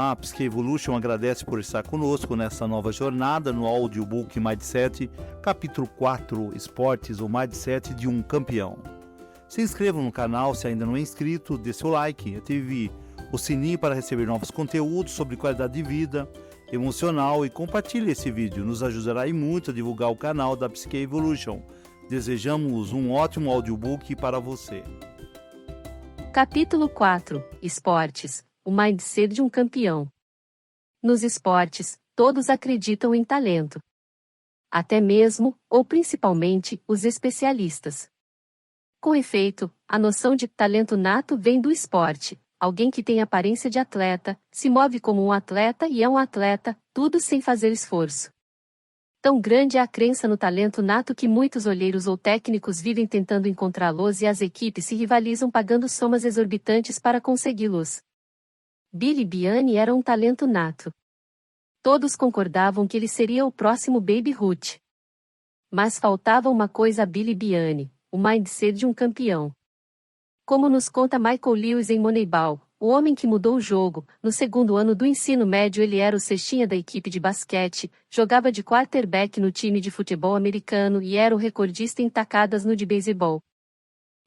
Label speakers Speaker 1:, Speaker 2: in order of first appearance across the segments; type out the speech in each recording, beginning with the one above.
Speaker 1: A Psique Evolution agradece por estar conosco nessa nova jornada no audiobook Mindset, capítulo 4, Esportes, o Mindset de um Campeão. Se inscreva no canal se ainda não é inscrito, dê seu like, ative o sininho para receber novos conteúdos sobre qualidade de vida emocional e compartilhe esse vídeo, nos ajudará e muito a divulgar o canal da Psique Evolution. Desejamos um ótimo audiobook para você.
Speaker 2: Capítulo 4, Esportes, o Mindset de um Campeão. Nos esportes, todos acreditam em talento. Até mesmo, ou principalmente, os especialistas. Com efeito, a noção de talento nato vem do esporte. Alguém que tem aparência de atleta, se move como um atleta e é um atleta, tudo sem fazer esforço. Tão grande é a crença no talento nato que muitos olheiros ou técnicos vivem tentando encontrá-los e as equipes se rivalizam pagando somas exorbitantes para consegui-los. Billy Biani era um talento nato. Todos concordavam que ele seria o próximo Babe Ruth. Mas faltava uma coisa a Billy Biani, o mindset de um campeão. Como nos conta Michael Lewis em Moneyball, o homem que mudou o jogo, no segundo ano do ensino médio ele era o cestinha da equipe de basquete, jogava de quarterback no time de futebol americano e era o recordista em tacadas no de beisebol.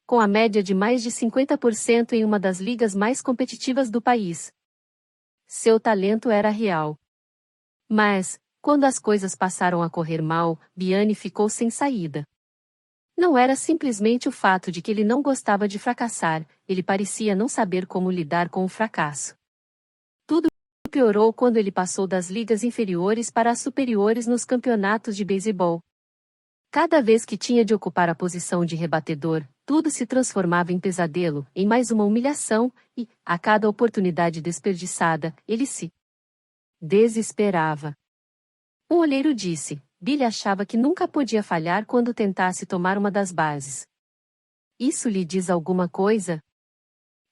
Speaker 2: Com a média de mais de 50% em uma das ligas mais competitivas do país. Seu talento era real. Mas, quando as coisas passaram a correr mal, Biani ficou sem saída. Não era simplesmente o fato de que ele não gostava de fracassar, ele parecia não saber como lidar com o fracasso. Tudo piorou quando ele passou das ligas inferiores para as superiores nos campeonatos de beisebol. Cada vez que tinha de ocupar a posição de rebatedor, tudo se transformava em pesadelo, em mais uma humilhação, e, a cada oportunidade desperdiçada, ele se desesperava. Um olheiro disse: Billy achava que nunca podia falhar quando tentasse tomar uma das bases. Isso lhe diz alguma coisa?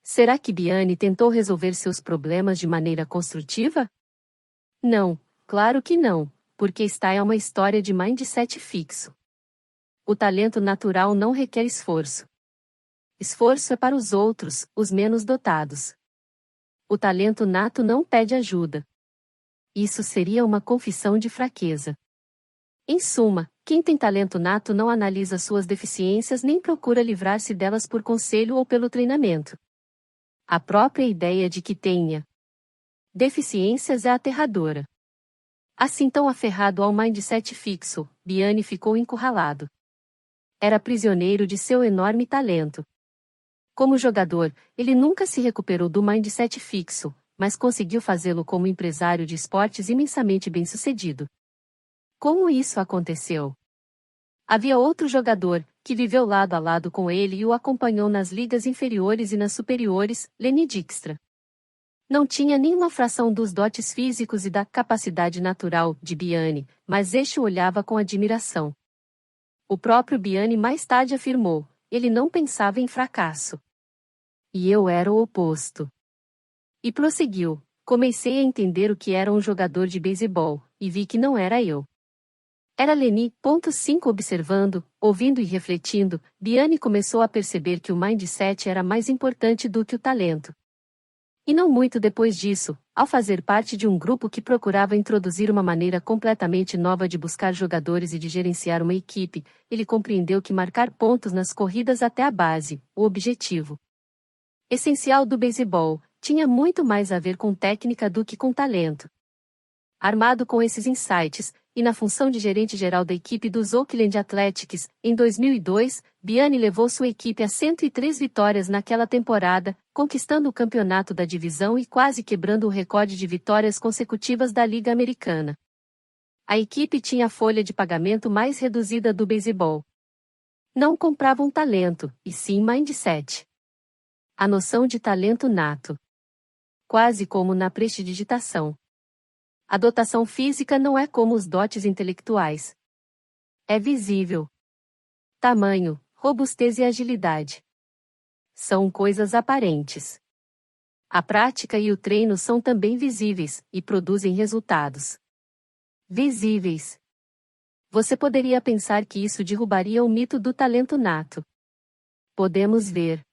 Speaker 2: Será que Biani tentou resolver seus problemas de maneira construtiva? Não, claro que não, porque esta é uma história de mindset fixo. O talento natural não requer esforço. Esforço é para os outros, os menos dotados. O talento nato não pede ajuda. Isso seria uma confissão de fraqueza. Em suma, quem tem talento nato não analisa suas deficiências nem procura livrar-se delas por conselho ou pelo treinamento. A própria ideia de que tenha deficiências é aterradora. Assim tão aferrado ao mindset fixo, Biani ficou encurralado. Era prisioneiro de seu enorme talento. Como jogador, ele nunca se recuperou do mindset fixo, mas conseguiu fazê-lo como empresário de esportes imensamente bem-sucedido. Como isso aconteceu? Havia outro jogador, que viveu lado a lado com ele e o acompanhou nas ligas inferiores e nas superiores, Lenny Dykstra. Não tinha nenhuma fração dos dotes físicos e da capacidade natural de Biani, mas este o olhava com admiração. O próprio Biani mais tarde afirmou: ele não pensava em fracasso. E eu era o oposto. E prosseguiu: comecei a entender o que era um jogador de beisebol, e vi que não era eu. Era Lenny. 5 Observando, ouvindo e refletindo, Biani começou a perceber que o mindset era mais importante do que o talento. E não muito depois disso, ao fazer parte de um grupo que procurava introduzir uma maneira completamente nova de buscar jogadores e de gerenciar uma equipe, ele compreendeu que marcar pontos nas corridas até a base, o objetivo essencial do beisebol, tinha muito mais a ver com técnica do que com talento. Armado com esses insights, e na função de gerente geral da equipe dos Oakland Athletics, em 2002, Biani levou sua equipe a 103 vitórias naquela temporada, conquistando o campeonato da divisão e quase quebrando o recorde de vitórias consecutivas da Liga Americana. A equipe tinha a folha de pagamento mais reduzida do beisebol. Não compravam talento, e sim mindset. A noção de talento nato. Quase como na prestidigitação. A dotação física não é como os dotes intelectuais. É visível. Tamanho, robustez e agilidade. São coisas aparentes. A prática e o treino são também visíveis, e produzem resultados visíveis. Você poderia pensar que isso derrubaria o mito do talento nato. Podemos ver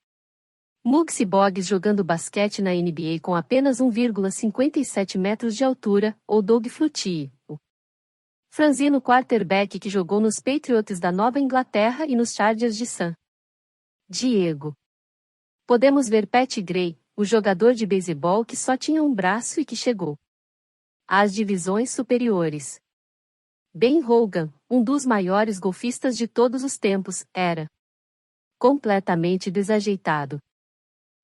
Speaker 2: Muggsy Bogues jogando basquete na NBA com apenas 1,57 metros de altura, ou Doug Flutie, o franzino quarterback que jogou nos Patriots da Nova Inglaterra e nos Chargers de San Diego. Podemos ver Pat Gray, o jogador de beisebol que só tinha um braço e que chegou às divisões superiores. Ben Hogan, um dos maiores golfistas de todos os tempos, era completamente desajeitado.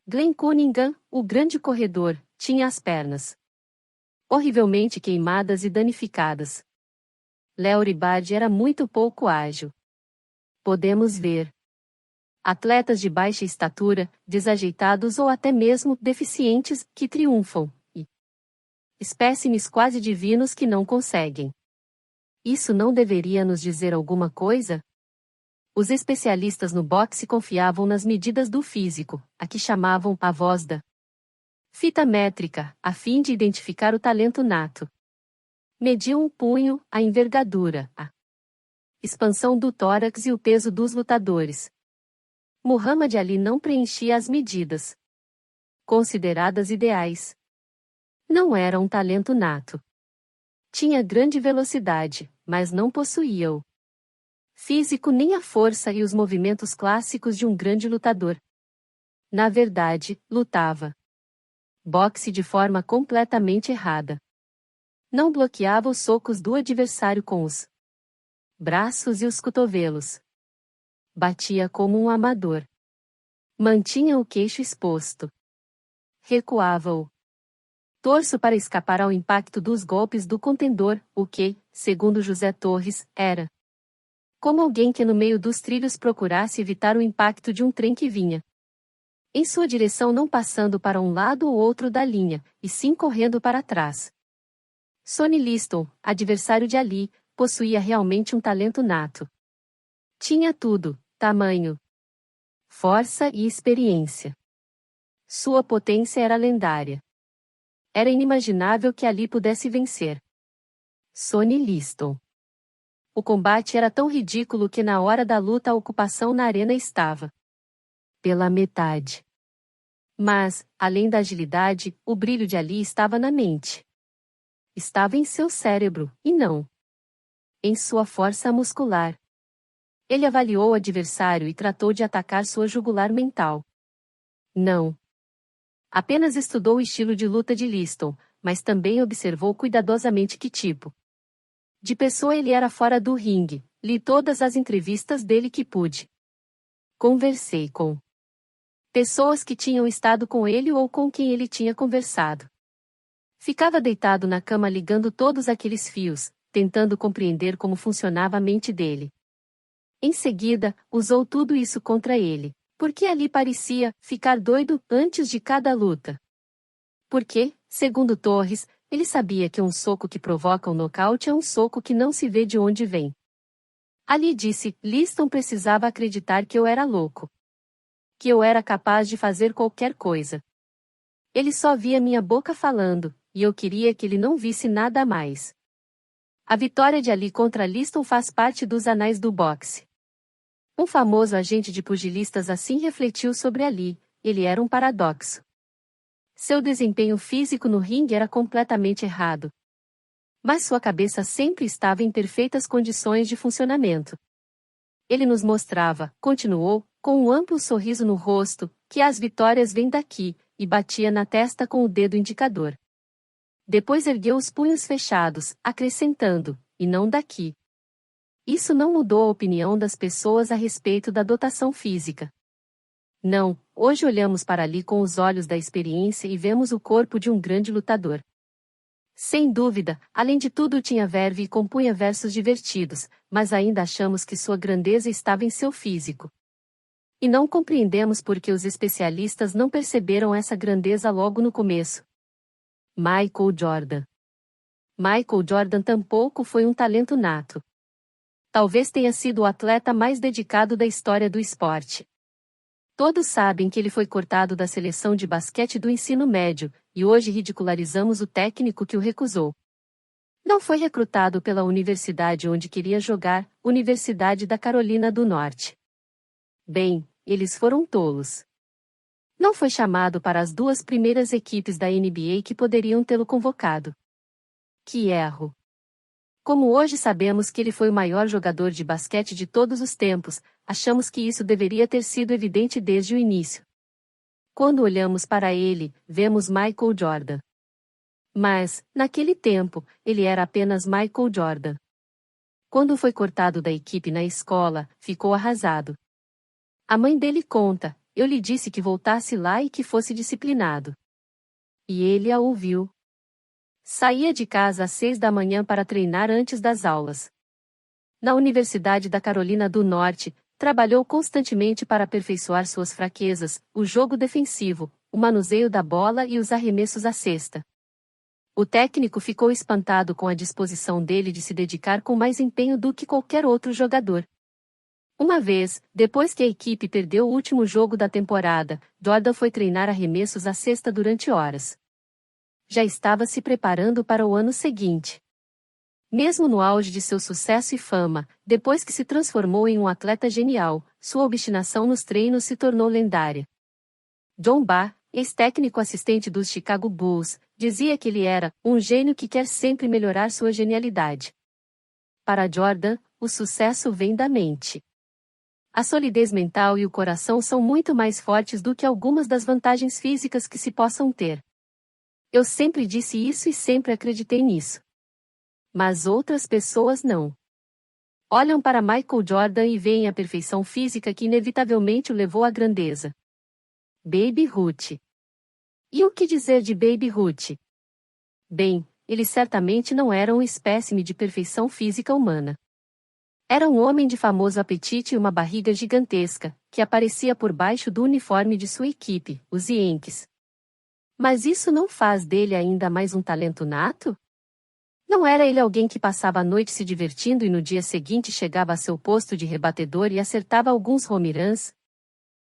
Speaker 2: Glenn Cunningham, o grande corredor, tinha as pernas horrivelmente queimadas e danificadas. Larry Bird era muito pouco ágil. Podemos ver atletas de baixa estatura, desajeitados ou até mesmo deficientes, que triunfam, e espécimes quase divinos que não conseguem. Isso não deveria nos dizer alguma coisa? Os especialistas no boxe confiavam nas medidas do físico, a que chamavam a voz da fita métrica, a fim de identificar o talento nato. Mediam o punho, a envergadura, a expansão do tórax e o peso dos lutadores. Muhammad Ali não preenchia as medidas consideradas ideais. Não era um talento nato. Tinha grande velocidade, mas não possuía o físico nem a força e os movimentos clássicos de um grande lutador. Na verdade, lutava boxe de forma completamente errada. Não bloqueava os socos do adversário com os braços e os cotovelos. Batia como um amador. Mantinha o queixo exposto. Recuava o torso para escapar ao impacto dos golpes do contendor, o que, segundo José Torres, era como alguém que no meio dos trilhos procurasse evitar o impacto de um trem que vinha em sua direção, não passando para um lado ou outro da linha, e sim correndo para trás. Sonny Liston, adversário de Ali, possuía realmente um talento nato. Tinha tudo: tamanho, força e experiência. Sua potência era lendária. Era inimaginável que Ali pudesse vencer Sonny Liston. O combate era tão ridículo que na hora da luta a ocupação na arena estava pela metade. Mas, além da agilidade, o brilho de Ali estava na mente. Estava em seu cérebro, e não em sua força muscular. Ele avaliou o adversário e tratou de atacar sua jugular mental. Não. Apenas estudou o estilo de luta de Liston, mas também observou cuidadosamente que tipo de pessoa ele era fora do ringue. Li todas as entrevistas dele que pude. Conversei com pessoas que tinham estado com ele ou com quem ele tinha conversado. Ficava deitado na cama ligando todos aqueles fios, tentando compreender como funcionava a mente dele. Em seguida, usou tudo isso contra ele, porque Ali parecia ficar doido antes de cada luta. Porque, segundo Torres, ele sabia que um soco que provoca um nocaute é um soco que não se vê de onde vem. Ali disse: Liston precisava acreditar que eu era louco. Que eu era capaz de fazer qualquer coisa. Ele só via minha boca falando, e eu queria que ele não visse nada a mais. A vitória de Ali contra Liston faz parte dos anais do boxe. Um famoso agente de pugilistas assim refletiu sobre Ali: ele era um paradoxo. Seu desempenho físico no ringue era completamente errado. Mas sua cabeça sempre estava em perfeitas condições de funcionamento. Ele nos mostrava, continuou, com um amplo sorriso no rosto, que as vitórias vêm daqui, e batia na testa com o dedo indicador. Depois ergueu os punhos fechados, acrescentando: e não daqui. Isso não mudou a opinião das pessoas a respeito da dotação física. Não, hoje olhamos para Ali com os olhos da experiência e vemos o corpo de um grande lutador. Sem dúvida, além de tudo tinha verve e compunha versos divertidos, mas ainda achamos que sua grandeza estava em seu físico. E não compreendemos por que os especialistas não perceberam essa grandeza logo no começo. Michael Jordan. Michael Jordan tampouco foi um talento nato. Talvez tenha sido o atleta mais dedicado da história do esporte. Todos sabem que ele foi cortado da seleção de basquete do ensino médio, e hoje ridicularizamos o técnico que o recusou. Não foi recrutado pela universidade onde queria jogar, Universidade da Carolina do Norte. Bem, eles foram tolos. Não foi chamado para as duas primeiras equipes da NBA que poderiam tê-lo convocado. Que erro! Como hoje sabemos que ele foi o maior jogador de basquete de todos os tempos, achamos que isso deveria ter sido evidente desde o início. Quando olhamos para ele, vemos Michael Jordan. Mas, naquele tempo, ele era apenas Michael Jordan. Quando foi cortado da equipe na escola, ficou arrasado. A mãe dele conta: eu lhe disse que voltasse lá e que fosse disciplinado. E ele a ouviu. Saía de casa às 6 da manhã para treinar antes das aulas. Na Universidade da Carolina do Norte, trabalhou constantemente para aperfeiçoar suas fraquezas, o jogo defensivo, o manuseio da bola e os arremessos à cesta. O técnico ficou espantado com a disposição dele de se dedicar com mais empenho do que qualquer outro jogador. Uma vez, depois que a equipe perdeu o último jogo da temporada, Jordan foi treinar arremessos à cesta durante horas. Já estava se preparando para o ano seguinte. Mesmo no auge de seu sucesso e fama, depois que se transformou em um atleta genial, sua obstinação nos treinos se tornou lendária. John Barr, ex-técnico assistente dos Chicago Bulls, dizia que ele era um gênio que quer sempre melhorar sua genialidade. Para Jordan, o sucesso vem da mente. A solidez mental e o coração são muito mais fortes do que algumas das vantagens físicas que se possam ter. Eu sempre disse isso e sempre acreditei nisso. Mas outras pessoas não. Olham para Michael Jordan e veem a perfeição física que inevitavelmente o levou à grandeza. Baby Ruth. E o que dizer de Baby Ruth? Bem, ele certamente não era um espécime de perfeição física humana. Era um homem de famoso apetite e uma barriga gigantesca, que aparecia por baixo do uniforme de sua equipe, os Yankees. Mas isso não faz dele ainda mais um talento nato? Não era ele alguém que passava a noite se divertindo e no dia seguinte chegava a seu posto de rebatedor e acertava alguns home runs?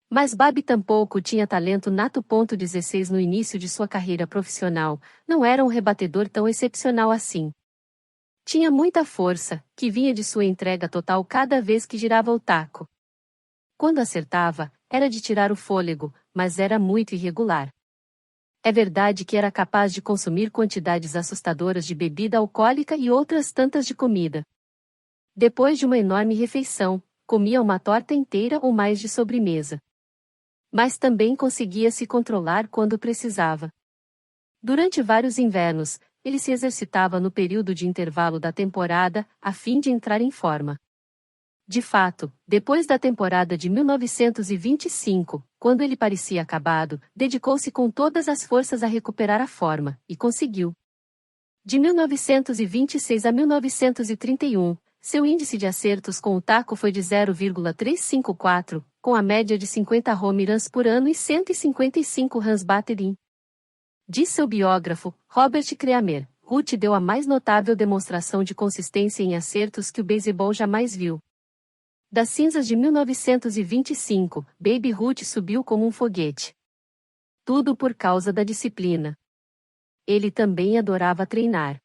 Speaker 2: Mas Baby tampouco tinha talento nato. 16 No início de sua carreira profissional, não era um rebatedor tão excepcional assim. Tinha muita força, que vinha de sua entrega total cada vez que girava o taco. Quando acertava, era de tirar o fôlego, mas era muito irregular. É verdade que era capaz de consumir quantidades assustadoras de bebida alcoólica e outras tantas de comida. Depois de uma enorme refeição, comia uma torta inteira ou mais de sobremesa. Mas também conseguia se controlar quando precisava. Durante vários invernos, ele se exercitava no período de intervalo da temporada, a fim de entrar em forma. De fato, depois da temporada de 1925, quando ele parecia acabado, dedicou-se com todas as forças a recuperar a forma, e conseguiu. De 1926 a 1931, seu índice de acertos com o taco foi de 0,354, com a média de 50 home runs por ano e 155 runs batted in. Diz seu biógrafo, Robert Kramer, Ruth deu a mais notável demonstração de consistência em acertos que o beisebol jamais viu. Das cinzas de 1925, Baby Ruth subiu como um foguete. Tudo por causa da disciplina. Ele também adorava treinar.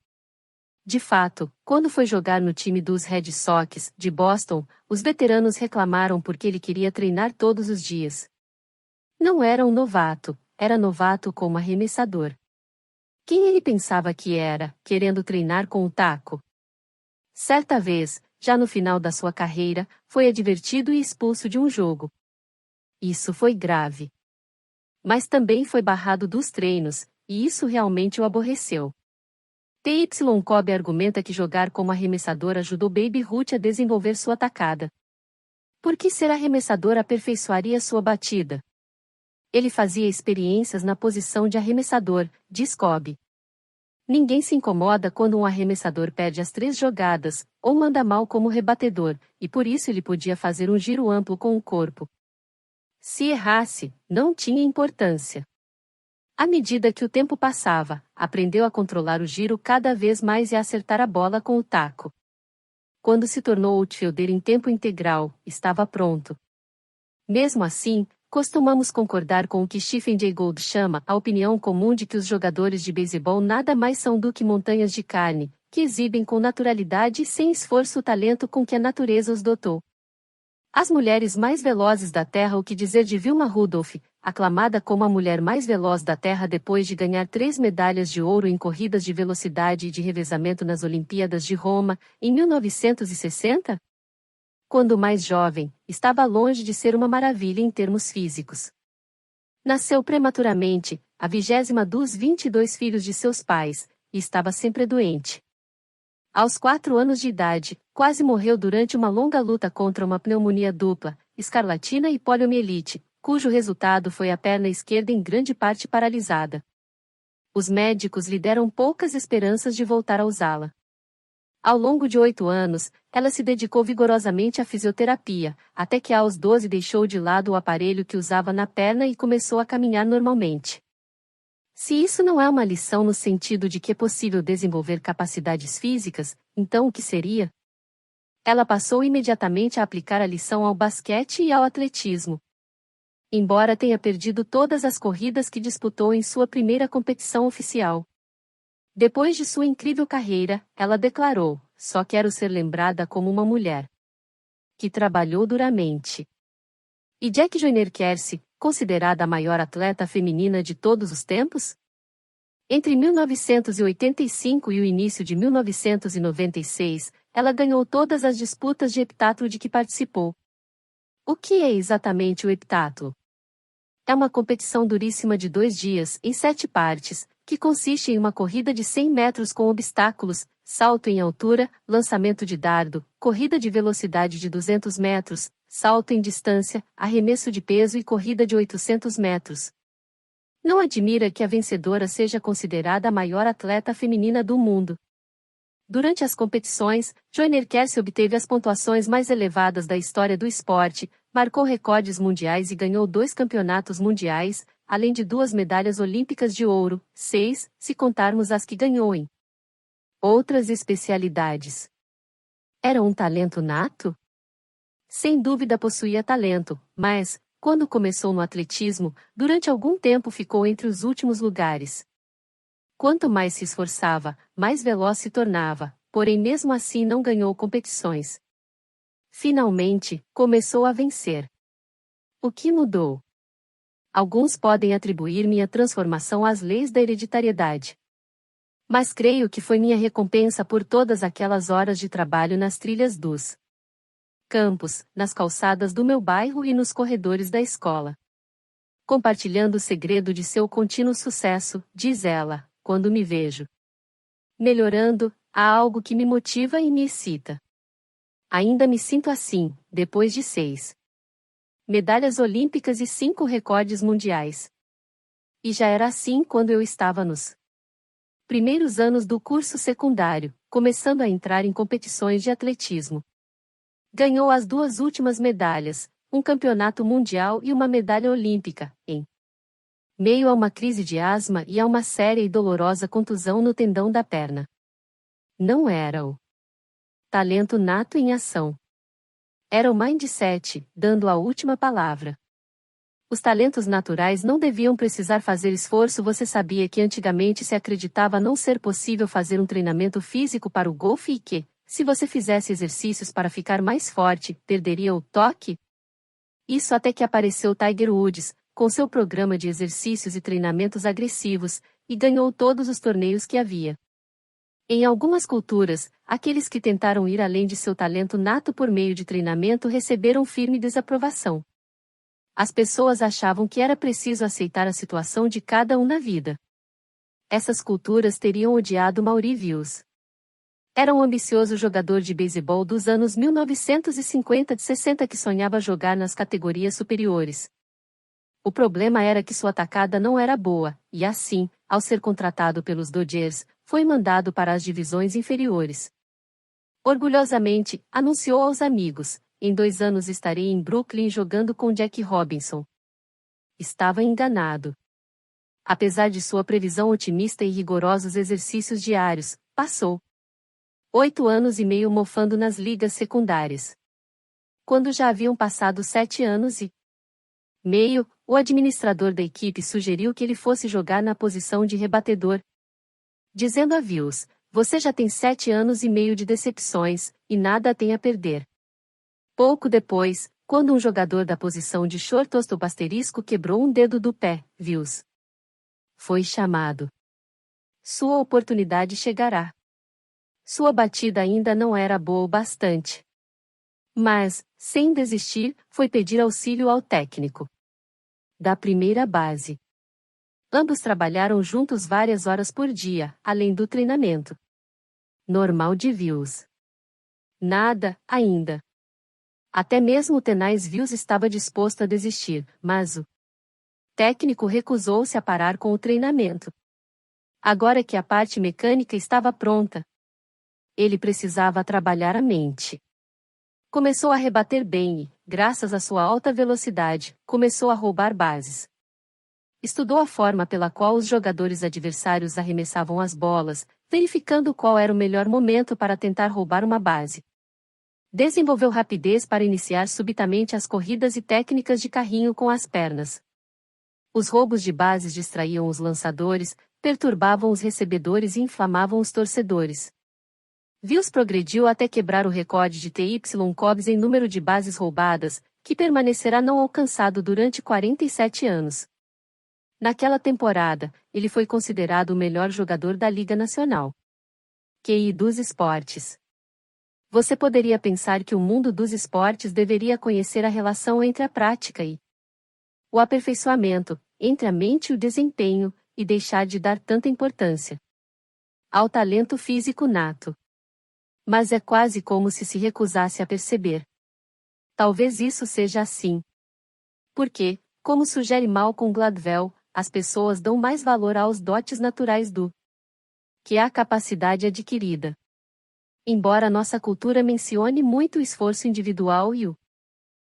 Speaker 2: De fato, quando foi jogar no time dos Red Sox, de Boston, os veteranos reclamaram porque ele queria treinar todos os dias. Não era um novato, era novato como arremessador. Quem ele pensava que era, querendo treinar com o taco? Certa vez, já no final da sua carreira, foi advertido e expulso de um jogo. Isso foi grave. Mas também foi barrado dos treinos, e isso realmente o aborreceu. T.Y. Cobb argumenta que jogar como arremessador ajudou Baby Ruth a desenvolver sua tacada. Por que ser arremessador aperfeiçoaria sua batida? Ele fazia experiências na posição de arremessador, diz Cobb. Ninguém se incomoda quando um arremessador perde as 3 jogadas, ou manda mal como rebatedor, e por isso ele podia fazer um giro amplo com o corpo. Se errasse, não tinha importância. À medida que o tempo passava, aprendeu a controlar o giro cada vez mais e a acertar a bola com o taco. Quando se tornou outfielder em tempo integral, estava pronto. Mesmo assim, costumamos concordar com o que Stephen Jay Gould chama a opinião comum de que os jogadores de beisebol nada mais são do que montanhas de carne, que exibem com naturalidade e sem esforço o talento com que a natureza os dotou. As mulheres mais velozes da Terra. O que dizer de Vilma Rudolph, aclamada como a mulher mais veloz da Terra depois de ganhar 3 medalhas de ouro em corridas de velocidade e de revezamento nas Olimpíadas de Roma, em 1960? Quando mais jovem, estava longe de ser uma maravilha em termos físicos. Nasceu prematuramente, a 20ª dos 22 filhos de seus pais, e estava sempre doente. Aos 4 anos de idade, quase morreu durante uma longa luta contra uma pneumonia dupla, escarlatina e poliomielite, cujo resultado foi a perna esquerda em grande parte paralisada. Os médicos lhe deram poucas esperanças de voltar a usá-la. Ao longo de 8 anos, ela se dedicou vigorosamente à fisioterapia, até que aos 12 deixou de lado o aparelho que usava na perna e começou a caminhar normalmente. Se isso não é uma lição no sentido de que é possível desenvolver capacidades físicas, então o que seria? Ela passou imediatamente a aplicar a lição ao basquete e ao atletismo. Embora tenha perdido todas as corridas que disputou em sua primeira competição oficial. Depois de sua incrível carreira, ela declarou: "Só quero ser lembrada como uma mulher que trabalhou duramente." E Jackie Joyner Kersee, considerada a maior atleta feminina de todos os tempos? Entre 1985 e o início de 1996, ela ganhou todas as disputas de heptatlo de que participou. O que é exatamente o heptatlo? É uma competição duríssima de 2 dias, em 7 partes, que consiste em uma corrida de 100 metros com obstáculos, salto em altura, lançamento de dardo, corrida de velocidade de 200 metros, salto em distância, arremesso de peso e corrida de 800 metros. Não admira que a vencedora seja considerada a maior atleta feminina do mundo. Durante as competições, Joyner Kersee obteve as pontuações mais elevadas da história do esporte, marcou recordes mundiais e ganhou 2 campeonatos mundiais, além de 2 medalhas olímpicas de ouro, 6, se contarmos as que ganhou em outras especialidades. Era um talento nato? Sem dúvida possuía talento, mas, quando começou no atletismo, durante algum tempo ficou entre os últimos lugares. Quanto mais se esforçava, mais veloz se tornava, porém mesmo assim não ganhou competições. Finalmente, começou a vencer. O que mudou? Alguns podem atribuir minha transformação às leis da hereditariedade. Mas creio que foi minha recompensa por todas aquelas horas de trabalho nas trilhas dos campos, nas calçadas do meu bairro e nos corredores da escola. Compartilhando o segredo de seu contínuo sucesso, diz ela, quando me vejo melhorando, há algo que me motiva e me excita. Ainda me sinto assim, depois de 6 medalhas olímpicas e 5 recordes mundiais. E já era assim quando eu estava nos primeiros anos do curso secundário, começando a entrar em competições de atletismo. Ganhou as 2 últimas medalhas, um campeonato mundial e uma medalha olímpica, em meio a uma crise de asma e a uma séria e dolorosa contusão no tendão da perna. Não era o talento nato em ação. Era o mindset, dando a última palavra. Os talentos naturais não deviam precisar fazer esforço. Você sabia que antigamente se acreditava não ser possível fazer um treinamento físico para o golfe e que, se você fizesse exercícios para ficar mais forte, perderia o toque? Isso até que apareceu Tiger Woods, com seu programa de exercícios e treinamentos agressivos, e ganhou todos os torneios que havia. Em algumas culturas, aqueles que tentaram ir além de seu talento nato por meio de treinamento receberam firme desaprovação. As pessoas achavam que era preciso aceitar a situação de cada um na vida. Essas culturas teriam odiado Mauritius. Era um ambicioso jogador de beisebol dos anos 1950-60 que sonhava jogar nas categorias superiores. O problema era que sua atacada não era boa, e assim, ao ser contratado pelos Dodgers, foi mandado para as divisões inferiores. Orgulhosamente, anunciou aos amigos: "Em 2 anos estarei em Brooklyn jogando com Jack Robinson." Estava enganado. Apesar de sua previsão otimista e rigorosos exercícios diários, passou 8 anos e meio mofando nas ligas secundárias. Quando já haviam passado 7 anos e meio, o administrador da equipe sugeriu que ele fosse jogar na posição de rebatedor, dizendo a Vils: "Você já tem 7 anos e meio de decepções, e nada tem a perder." Pouco depois, quando um jogador da posição de short ** quebrou um dedo do pé, Vils. Foi chamado. Sua oportunidade chegará. Sua batida ainda não era boa o bastante. Mas, sem desistir, foi pedir auxílio ao técnico da primeira base. Ambos trabalharam juntos várias horas por dia, além do treinamento normal de Vils. Nada, ainda. Até mesmo o tenaz Vils estava disposto a desistir, mas o técnico recusou-se a parar com o treinamento. Agora que a parte mecânica estava pronta, ele precisava trabalhar a mente. Começou a rebater bem e, graças à sua alta velocidade, começou a roubar bases. Estudou a forma pela qual os jogadores adversários arremessavam as bolas, verificando qual era o melhor momento para tentar roubar uma base. Desenvolveu rapidez para iniciar subitamente as corridas e técnicas de carrinho com as pernas. Os roubos de bases distraíam os lançadores, perturbavam os recebedores e inflamavam os torcedores. Vils progrediu até quebrar o recorde de TY Cobs em número de bases roubadas, que permanecerá não alcançado durante 47 anos. Naquela temporada, ele foi considerado o melhor jogador da Liga Nacional. QI dos esportes. Você poderia pensar que o mundo dos esportes deveria conhecer a relação entre a prática e o aperfeiçoamento, entre a mente e o desempenho, e deixar de dar tanta importância ao talento físico nato. Mas é quase como se recusasse a perceber. Talvez isso seja assim. Porque, como sugere Malcolm Gladwell, as pessoas dão mais valor aos dotes naturais do que à capacidade adquirida. Embora nossa cultura mencione muito o esforço individual e o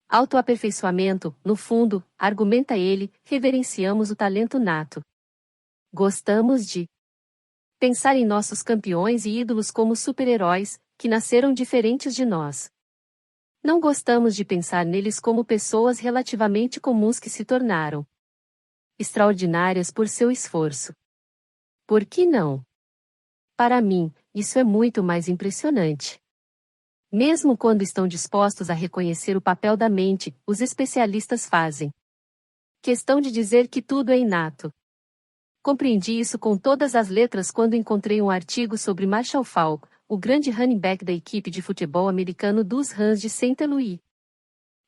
Speaker 2: autoaperfeiçoamento, no fundo, argumenta ele, reverenciamos o talento nato. Gostamos de pensar em nossos campeões e ídolos como super-heróis, que nasceram diferentes de nós. Não gostamos de pensar neles como pessoas relativamente comuns que se tornaram extraordinárias por seu esforço. Por que não? Para mim, isso é muito mais impressionante. Mesmo quando estão dispostos a reconhecer o papel da mente, os especialistas fazem questão de dizer que tudo é inato. Compreendi isso com todas as letras quando encontrei um artigo sobre Marshall Faulk, o grande running back da equipe de futebol americano dos Rams de St. Louis.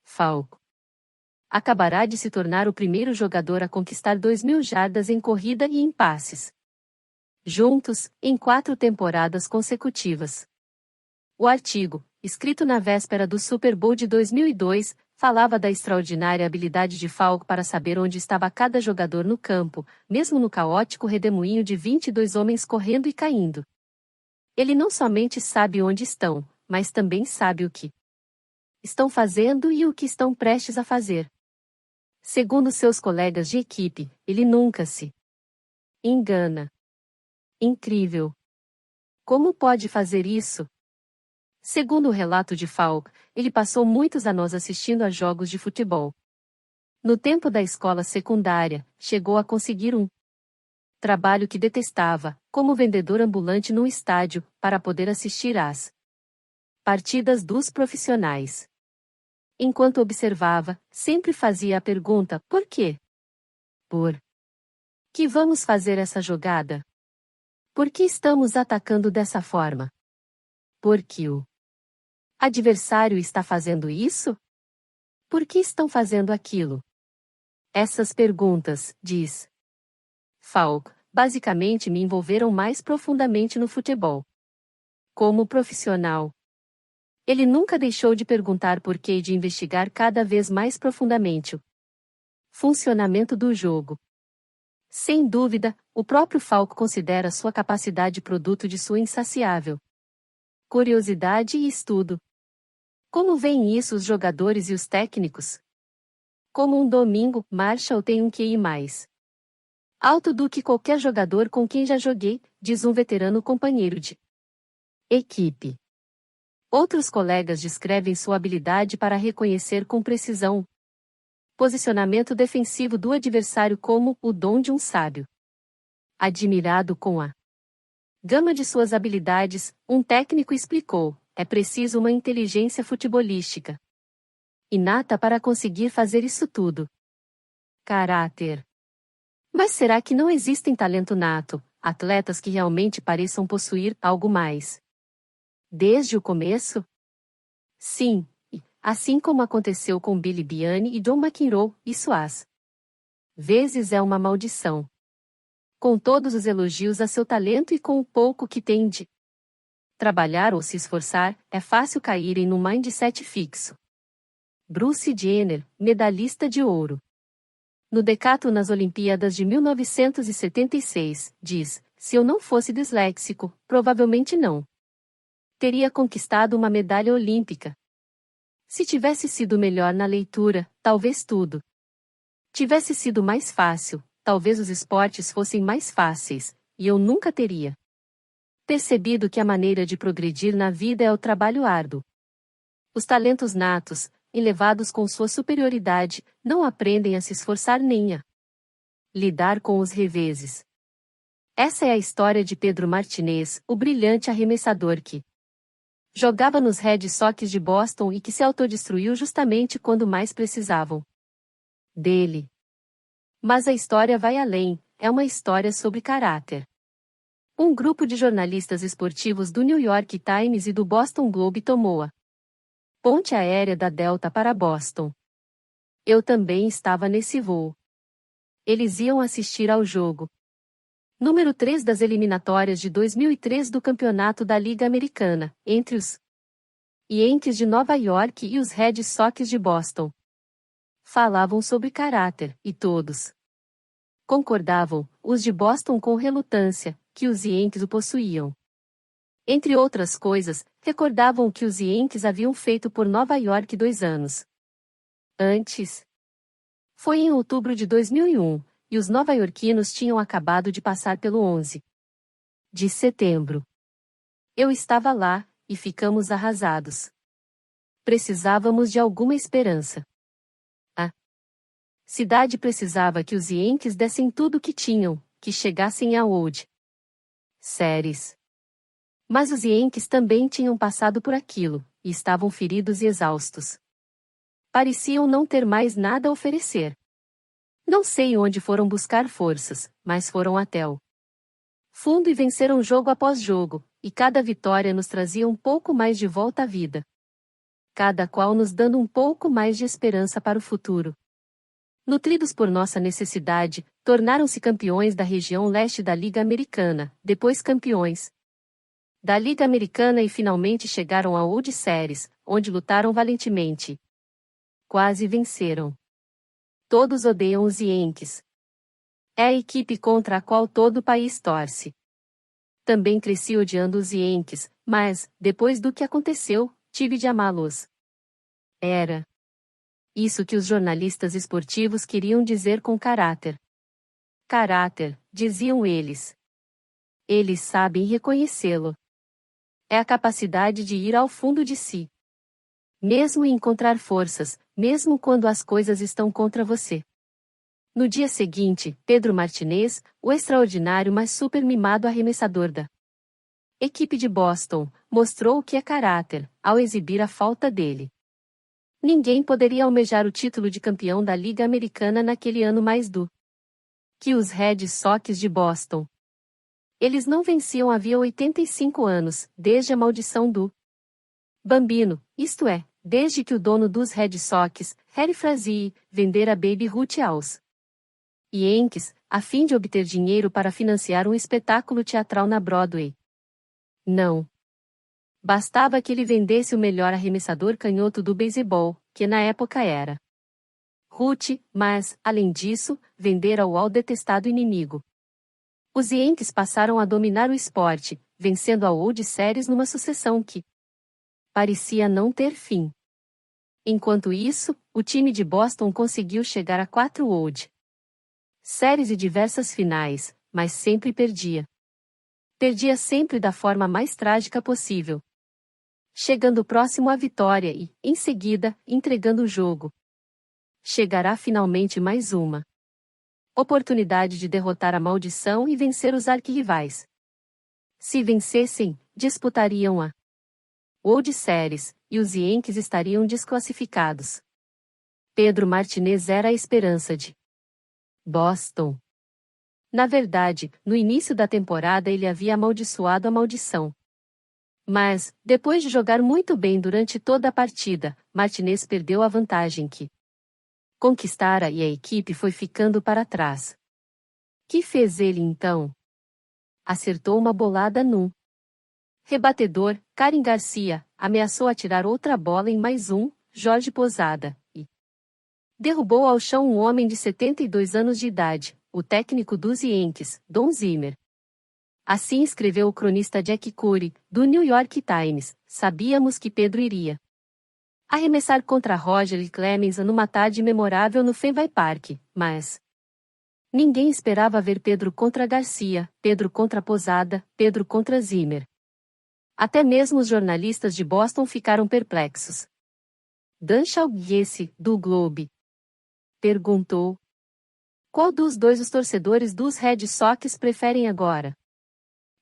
Speaker 2: Faulk acabará de se tornar o primeiro jogador a conquistar 2.000 jardas em corrida e em passes juntos, em 4 temporadas consecutivas. O artigo, escrito na véspera do Super Bowl de 2002, falava da extraordinária habilidade de Faulk para saber onde estava cada jogador no campo, mesmo no caótico redemoinho de 22 homens correndo e caindo. Ele não somente sabe onde estão, mas também sabe o que estão fazendo e o que estão prestes a fazer. Segundo seus colegas de equipe, ele nunca se engana. Incrível! Como pode fazer isso? Segundo o relato de Faulk, ele passou muitos anos assistindo a jogos de futebol. No tempo da escola secundária, chegou a conseguir um trabalho que detestava, como vendedor ambulante num estádio, para poder assistir às partidas dos profissionais. Enquanto observava, sempre fazia a pergunta: por quê? Por que vamos fazer essa jogada? Por que estamos atacando dessa forma? Por que o adversário está fazendo isso? Por que estão fazendo aquilo? Essas perguntas, diz Faulk, basicamente me envolveram mais profundamente no futebol. Como profissional, ele nunca deixou de perguntar por quê e de investigar cada vez mais profundamente o funcionamento do jogo. Sem dúvida, o próprio Faulk considera sua capacidade produto de sua insaciável curiosidade e estudo. Como veem isso os jogadores e os técnicos? Como um domingo, Marshall tem um QI mais alto do que qualquer jogador com quem já joguei, diz um veterano companheiro de equipe. Outros colegas descrevem sua habilidade para reconhecer com precisão o posicionamento defensivo do adversário como o dom de um sábio. Admirado com a gama de suas habilidades, um técnico explicou: é preciso uma inteligência futebolística Inata para conseguir fazer isso tudo. Caráter. Mas será que não existem talento nato, atletas que realmente pareçam possuir algo mais? Desde o começo? Sim, e, assim como aconteceu com Billy Biani e John McEnroe, isso às vezes é uma maldição. Com todos os elogios a seu talento e com o pouco que tem de trabalhar ou se esforçar, é fácil cair em um mindset fixo. Bruce Jenner, medalhista de ouro. No decathlon nas Olimpíadas de 1976, diz: se eu não fosse disléxico, provavelmente não teria conquistado uma medalha olímpica. Se tivesse sido melhor na leitura, talvez tudo tivesse sido mais fácil, talvez os esportes fossem mais fáceis, e eu nunca teria percebido que a maneira de progredir na vida é o trabalho árduo. Os talentos natos, elevados com sua superioridade, não aprendem a se esforçar nem a lidar com os reveses. Essa é a história de Pedro Martinez, o brilhante arremessador que jogava nos Red Sox de Boston e que se autodestruiu justamente quando mais precisavam dele. Mas a história vai além, é uma história sobre caráter. Um grupo de jornalistas esportivos do New York Times e do Boston Globe tomou a ponte aérea da Delta para Boston. Eu também estava nesse voo. Eles iam assistir ao jogo número 3 das eliminatórias de 2003 do Campeonato da Liga Americana, entre os Yankees de Nova York e os Red Sox de Boston. Falavam sobre caráter, e todos concordavam, os de Boston com relutância, que os Yankees o possuíam. Entre outras coisas, recordavam o que os Yankees haviam feito por Nova York 2 anos antes. Foi em outubro de 2001, e os nova-iorquinos tinham acabado de passar pelo 11 de setembro. Eu estava lá, e ficamos arrasados. Precisávamos de alguma esperança. A cidade precisava que os Yankees dessem tudo o que tinham, que chegassem à World Series. Mas os Yankees também tinham passado por aquilo, e estavam feridos e exaustos. Pareciam não ter mais nada a oferecer. Não sei onde foram buscar forças, mas foram até o fundo e venceram jogo após jogo, e cada vitória nos trazia um pouco mais de volta à vida. Cada qual nos dando um pouco mais de esperança para o futuro. Nutridos por nossa necessidade, tornaram-se campeões da região leste da Liga Americana, depois campeões da Liga Americana e finalmente chegaram à World Series, onde lutaram valentemente. Quase venceram. Todos odeiam os Yankees. É a equipe contra a qual todo o país torce. Também cresci odiando os Yankees, mas, depois do que aconteceu, tive de amá-los. Era isso que os jornalistas esportivos queriam dizer com caráter. Caráter, diziam eles. Eles sabem reconhecê-lo. É a capacidade de ir ao fundo de si. Mesmo encontrar forças, mesmo quando as coisas estão contra você. No dia seguinte, Pedro Martinez, o extraordinário mas super mimado arremessador da equipe de Boston, mostrou o que é caráter, ao exibir a falta dele. Ninguém poderia almejar o título de campeão da Liga Americana naquele ano mais do que os Red Sox de Boston. Eles não venciam havia 85 anos, desde a maldição do Bambino, isto é, desde que o dono dos Red Sox, Harry Frazee, vendera Baby Ruth aos Yankees, a fim de obter dinheiro para financiar um espetáculo teatral na Broadway. Não. Bastava que ele vendesse o melhor arremessador canhoto do beisebol, que na época era Ruth, mas, além disso, vendera-o ao detestado inimigo. Os Yankees passaram a dominar o esporte, vencendo a World Series numa sucessão que parecia não ter fim. Enquanto isso, o time de Boston conseguiu chegar a 4 World Series e diversas finais, mas sempre perdia. Perdia sempre da forma mais trágica possível. Chegando próximo à vitória e, em seguida, entregando o jogo. Chegará finalmente mais uma oportunidade de derrotar a maldição e vencer os arquirrivais. Se vencessem, disputariam a World Series, e os Yankees estariam desclassificados. Pedro Martinez era a esperança de Boston. Na verdade, no início da temporada ele havia amaldiçoado a maldição. Mas, depois de jogar muito bem durante toda a partida, Martinez perdeu a vantagem que conquistara e a equipe foi ficando para trás. Que fez ele então? Acertou uma bolada num rebatedor, Karen Garcia, ameaçou atirar outra bola em mais um, Jorge Posada, e derrubou ao chão um homem de 72 anos de idade, o técnico dos Yankees, Don Zimmer. Assim escreveu o cronista Jack Curry, do New York Times, sabíamos que Pedro iria arremessar contra Roger Clemens numa tarde memorável no Fenway Park, mas ninguém esperava ver Pedro contra Garcia, Pedro contra Posada, Pedro contra Zimmer. Até mesmo os jornalistas de Boston ficaram perplexos. Dan Schaubiese, do Globe, perguntou: qual dos dois os torcedores dos Red Sox preferem agora?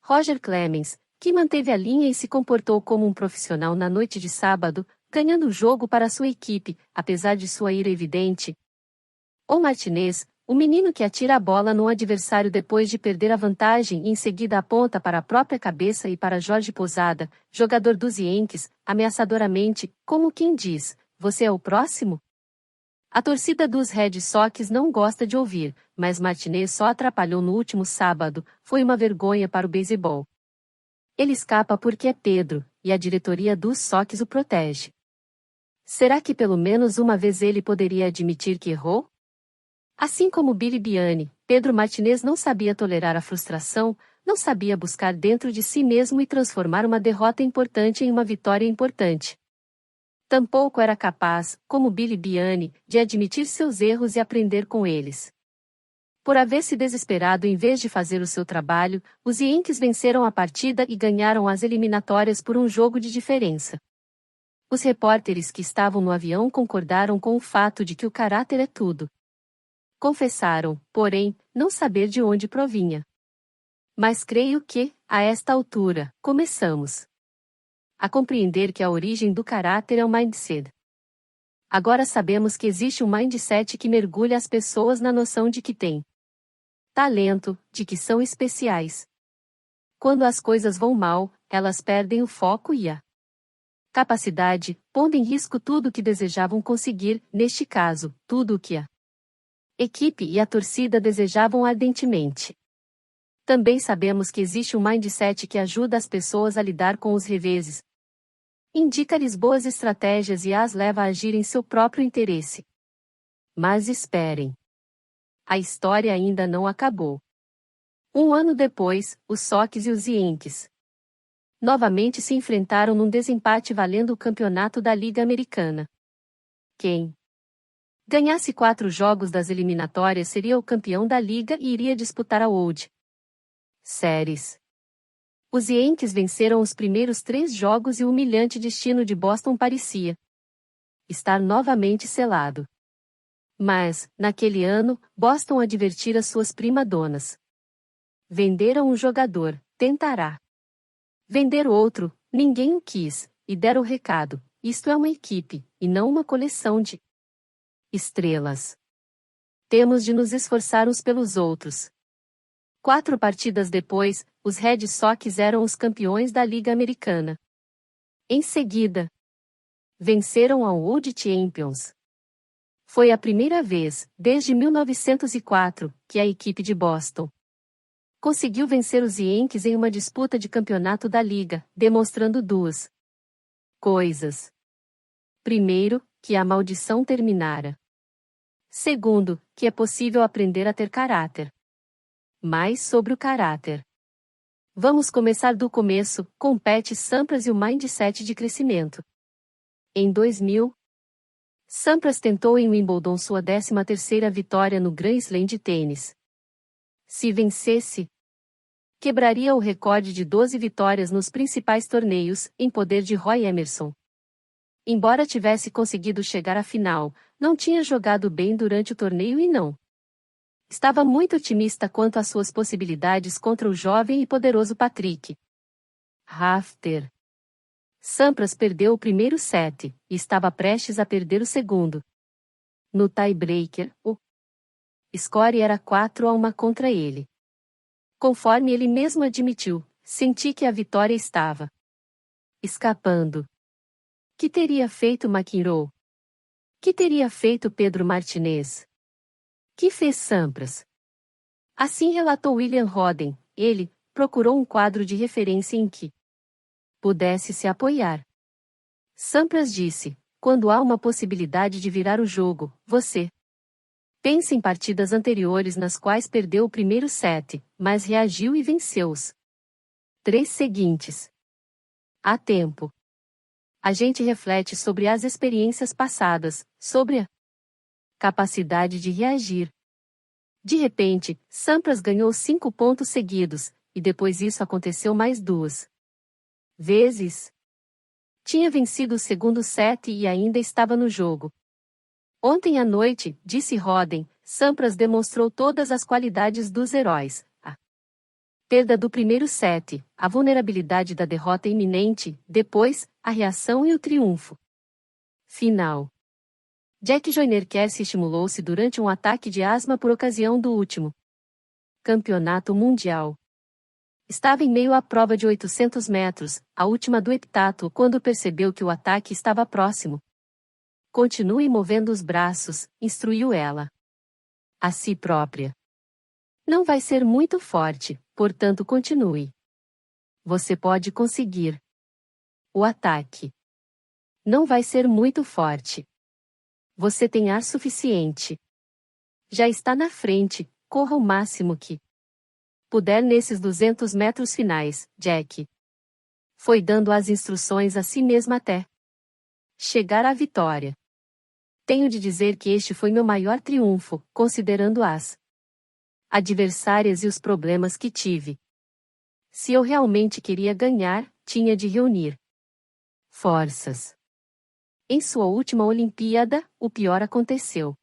Speaker 2: Roger Clemens, que manteve a linha e se comportou como um profissional na noite de sábado, ganhando o jogo para sua equipe, apesar de sua ira evidente. Ou Martinez, o menino que atira a bola no adversário depois de perder a vantagem e em seguida aponta para a própria cabeça e para Jorge Posada, jogador dos Yankees, ameaçadoramente, como quem diz: você é o próximo? A torcida dos Red Sox não gosta de ouvir, mas Martinez só atrapalhou no último sábado, foi uma vergonha para o beisebol. Ele escapa porque é Pedro, e a diretoria dos Sox o protege. Será que pelo menos uma vez ele poderia admitir que errou? Assim como Billy Biani, Pedro Martinez não sabia tolerar a frustração, não sabia buscar dentro de si mesmo e transformar uma derrota importante em uma vitória importante. Tampouco era capaz, como Billy Biani, de admitir seus erros e aprender com eles. Por haver se desesperado em vez de fazer o seu trabalho, os Yankees venceram a partida e ganharam as eliminatórias por um jogo de diferença. Os repórteres que estavam no avião concordaram com o fato de que o caráter é tudo. Confessaram, porém, não saber de onde provinha. Mas creio que, a esta altura, começamos a compreender que a origem do caráter é o mindset. Agora sabemos que existe um mindset que mergulha as pessoas na noção de que têm talento, de que são especiais. Quando as coisas vão mal, elas perdem o foco e a capacidade, pondo em risco tudo o que desejavam conseguir, neste caso, tudo o que a equipe e a torcida desejavam ardentemente. Também sabemos que existe um mindset que ajuda as pessoas a lidar com os reveses. Indica-lhes boas estratégias e as leva a agir em seu próprio interesse. Mas esperem. A história ainda não acabou. Um ano depois, os Sox e os Yankees novamente se enfrentaram num desempate valendo o campeonato da Liga Americana. Quem ganhasse 4 jogos das eliminatórias seria o campeão da liga e iria disputar a World Series. Os Yankees venceram os primeiros 3 jogos e o humilhante destino de Boston parecia estar novamente selado. Mas, naquele ano, Boston advertira suas primadonas. Venderam um jogador, tentará vender outro, ninguém o quis, e deram o recado: isto é uma equipe, e não uma coleção de estrelas. Temos de nos esforçar uns pelos outros. 4 partidas depois, os Red Sox eram os campeões da Liga Americana. Em seguida, venceram a World Champions. Foi a primeira vez, desde 1904, que a equipe de Boston conseguiu vencer os Yankees em uma disputa de campeonato da Liga, demonstrando 2 coisas. Primeiro, que a maldição terminara. Segundo, que é possível aprender a ter caráter. Mais sobre o caráter. Vamos começar do começo, com Pat Sampras e o mindset de crescimento. Em 2000, Sampras tentou em Wimbledon sua 13ª vitória no Grand Slam de tênis. Se vencesse, quebraria o recorde de 12 vitórias nos principais torneios, em poder de Roy Emerson. Embora tivesse conseguido chegar à final, não tinha jogado bem durante o torneio e não estava muito otimista quanto às suas possibilidades contra o jovem e poderoso Patrick Rafter. Sampras perdeu o primeiro set, e estava prestes a perder o segundo. No tie-breaker, o score era 4-1 contra ele. Conforme ele mesmo admitiu, senti que a vitória estava escapando. Que teria feito McEnroe? Que teria feito Pedro Martinez? Que fez Sampras? Assim relatou William Roden. Ele procurou um quadro de referência em que pudesse se apoiar. Sampras disse: quando há uma possibilidade de virar o jogo, você pensa em partidas anteriores nas quais perdeu o primeiro set, mas reagiu e venceu os 3 seguintes. Há tempo. A gente reflete sobre as experiências passadas, sobre a capacidade de reagir. De repente, Sampras ganhou 5 pontos seguidos, e depois isso aconteceu mais 2 vezes. Tinha vencido o segundo set e ainda estava no jogo. Ontem à noite, disse Roden, Sampras demonstrou todas as qualidades dos heróis. A perda do primeiro set, a vulnerabilidade da derrota iminente, depois, a reação e o triunfo final. Jack Joyner-Kersee estimulou-se durante um ataque de asma por ocasião do último campeonato mundial. Estava em meio à prova de 800 metros, a última do heptatlo, quando percebeu que o ataque estava próximo. Continue movendo os braços, instruiu ela a si própria. Não vai ser muito forte, portanto continue. Você pode conseguir. O ataque não vai ser muito forte. Você tem ar suficiente. Já está na frente, corra o máximo que puder nesses 200 metros finais, Jack. Foi dando as instruções a si mesma até chegar à vitória. Tenho de dizer que este foi meu maior triunfo, considerando as adversárias e os problemas que tive. Se eu realmente queria ganhar, tinha de reunir forças. Em sua última Olimpíada, o pior aconteceu.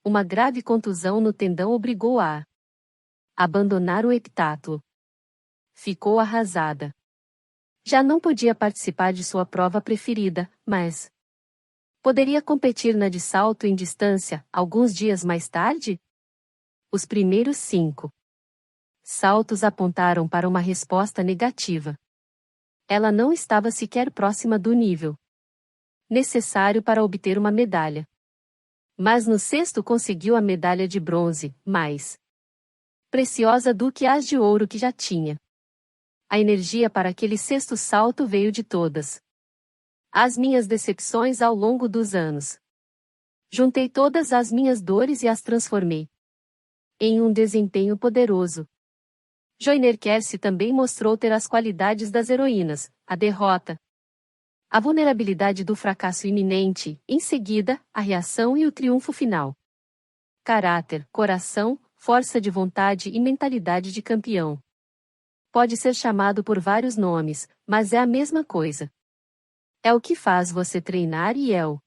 Speaker 2: Uma grave contusão no tendão obrigou a abandonar o heptatlo. Ficou arrasada. Já não podia participar de sua prova preferida, mas poderia competir na de salto em distância, alguns dias mais tarde? Os primeiros 5 saltos apontaram para uma resposta negativa. Ela não estava sequer próxima do nível necessário para obter uma medalha. Mas no sexto conseguiu a medalha de bronze, mais preciosa do que as de ouro que já tinha. A energia para aquele sexto salto veio de todas as minhas decepções ao longo dos anos. Juntei todas as minhas dores e as transformei em um desempenho poderoso. Joyner-Kersee também mostrou ter as qualidades das heroínas, a derrota, a vulnerabilidade do fracasso iminente, em seguida, a reação e o triunfo final. Caráter, coração, força de vontade e mentalidade de campeão. Pode ser chamado por vários nomes, mas é a mesma coisa. É o que faz você treinar e é o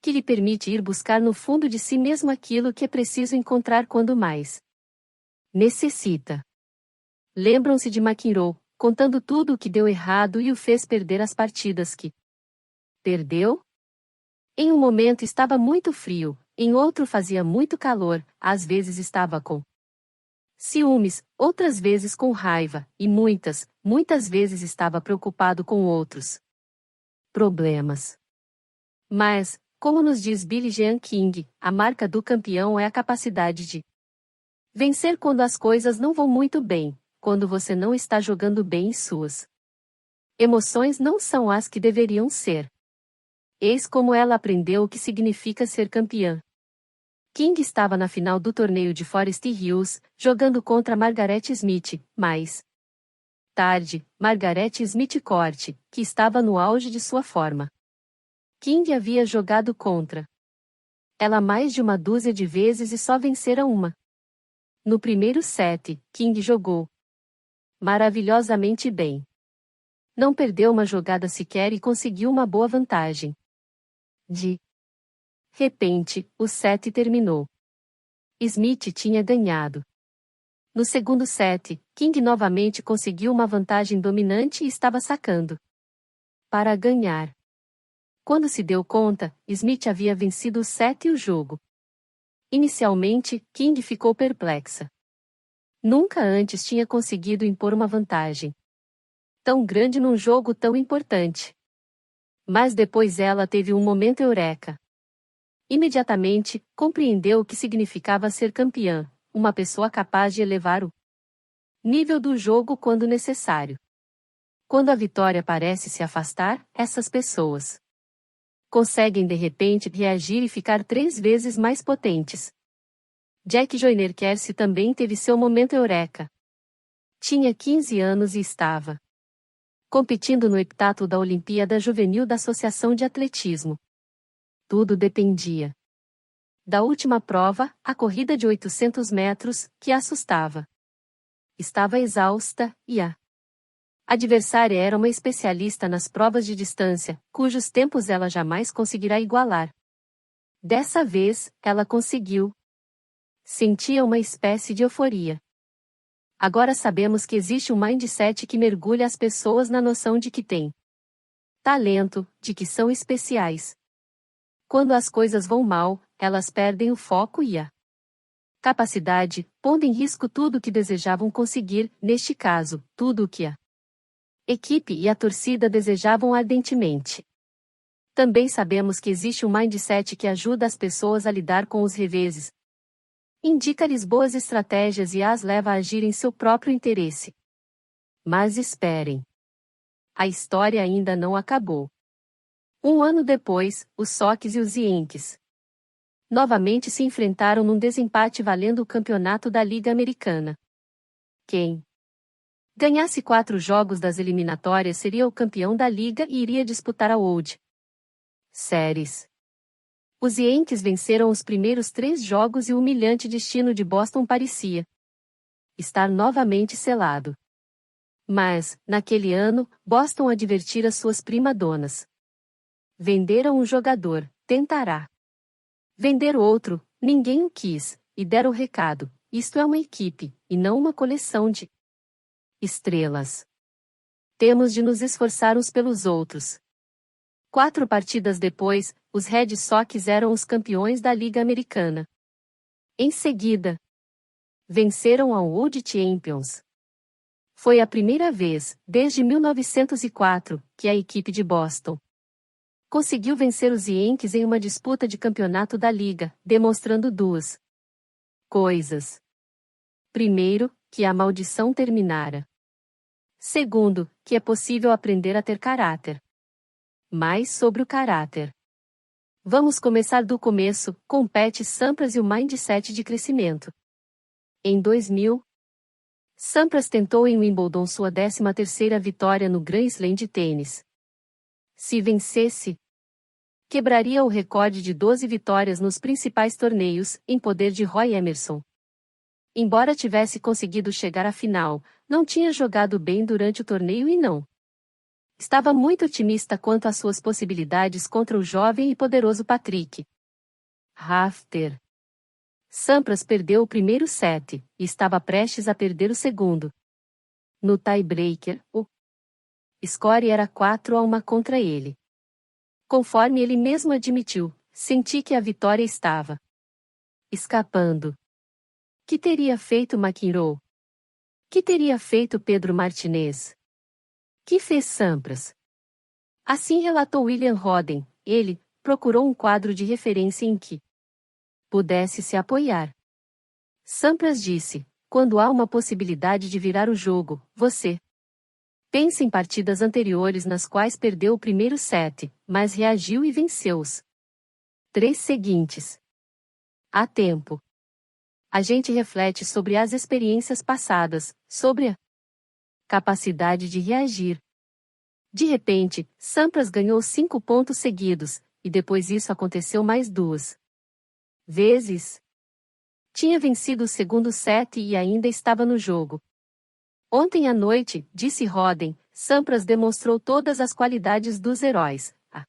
Speaker 2: que lhe permite ir buscar no fundo de si mesmo aquilo que é preciso encontrar quando mais necessita. Lembram-se de McEnroe, contando tudo o que deu errado e o fez perder as partidas que perdeu? Em um momento estava muito frio, em outro fazia muito calor, às vezes estava com ciúmes, outras vezes com raiva, e muitas vezes estava preocupado com outros problemas. Mas, como nos diz Billie Jean King, a marca do campeão é a capacidade de vencer quando as coisas não vão muito bem, quando você não está jogando bem e suas emoções não são as que deveriam ser. Eis como ela aprendeu o que significa ser campeã. King estava na final do torneio de Forest Hills, jogando contra Margaret Smith, mais tarde, Margaret Smith Court, que estava no auge de sua forma. King havia jogado contra ela mais de uma dúzia de vezes e só vencera uma. No primeiro set, King jogou maravilhosamente bem. Não perdeu uma jogada sequer e conseguiu uma boa vantagem. De repente, o set terminou. Smith tinha ganhado. No segundo set, King novamente conseguiu uma vantagem dominante e estava sacando para ganhar. Quando se deu conta, Smith havia vencido o set e o jogo. Inicialmente, King ficou perplexa. Nunca antes tinha conseguido impor uma vantagem tão grande num jogo tão importante. Mas depois ela teve um momento eureka. Imediatamente, compreendeu o que significava ser campeã, uma pessoa capaz de elevar o nível do jogo quando necessário. Quando a vitória parece se afastar, essas pessoas conseguem de repente reagir e ficar 3 vezes mais potentes. Jack Joyner Kersee também teve seu momento eureka. Tinha 15 anos e estava competindo no heptatlo da Olimpíada Juvenil da Associação de Atletismo. Tudo dependia da última prova, a corrida de 800 metros, que a assustava. Estava exausta, e a adversária era uma especialista nas provas de distância, cujos tempos ela jamais conseguirá igualar. Dessa vez, ela conseguiu. Sentia uma espécie de euforia. Agora sabemos que existe um mindset que mergulha as pessoas na noção de que têm talento, de que são especiais. Quando as coisas vão mal, elas perdem o foco e a capacidade, pondo em risco tudo o que desejavam conseguir, neste caso, tudo o que a equipe e a torcida desejavam ardentemente. Também sabemos que existe um mindset que ajuda as pessoas a lidar com os reveses. Indica-lhes boas estratégias e as leva a agir em seu próprio interesse. Mas esperem. A história ainda não acabou. Um ano depois, os Sox e os Yankees novamente se enfrentaram num desempate valendo o campeonato da Liga Americana. Quem ganhasse 4 jogos das eliminatórias seria o campeão da liga e iria disputar a World Series. Os Yankees venceram os primeiros 3 jogos e o humilhante destino de Boston parecia estar novamente selado. Mas, naquele ano, Boston advertira suas prima-donas. Venderam um jogador, tentará vender outro, ninguém o quis, e deram o recado: isto é uma equipe, e não uma coleção de estrelas. Temos de nos esforçar uns pelos outros. 4 partidas depois, os Red Sox eram os campeões da Liga Americana. Em seguida, venceram a World Champions. Foi a primeira vez, desde 1904, que a equipe de Boston conseguiu vencer os Yankees em uma disputa de campeonato da Liga, demonstrando 2 coisas. Primeiro, que a maldição terminara. Segundo, que é possível aprender a ter caráter. Mais sobre o caráter. Vamos começar do começo, com Pete Sampras e o mindset de crescimento. Em 2000, Sampras tentou em Wimbledon sua 13ª vitória no Grand Slam de tênis. Se vencesse, quebraria o recorde de 12 vitórias nos principais torneios, em poder de Roy Emerson. Embora tivesse conseguido chegar à final, não tinha jogado bem durante o torneio e não estava muito otimista quanto às suas possibilidades contra o jovem e poderoso Patrick Rafter. Sampras perdeu o primeiro set, e estava prestes a perder o segundo. No tie-breaker, o score era 4-1 contra ele. Conforme ele mesmo admitiu, senti que a vitória estava escapando. Que teria feito McEnroe? Que teria feito Pedro Martinez? Que fez Sampras? Assim relatou William Roden. Ele procurou um quadro de referência em que pudesse se apoiar. Sampras disse: quando há uma possibilidade de virar o jogo, você pensa em partidas anteriores nas quais perdeu o primeiro set, mas reagiu e venceu os 3 seguintes. Há tempo. A gente reflete sobre as experiências passadas, sobre a capacidade de reagir. De repente, Sampras ganhou 5 pontos seguidos, e depois isso aconteceu mais 2 vezes. Tinha vencido o segundo set e ainda estava no jogo. Ontem à noite, disse Roden, Sampras demonstrou todas as qualidades dos heróis. A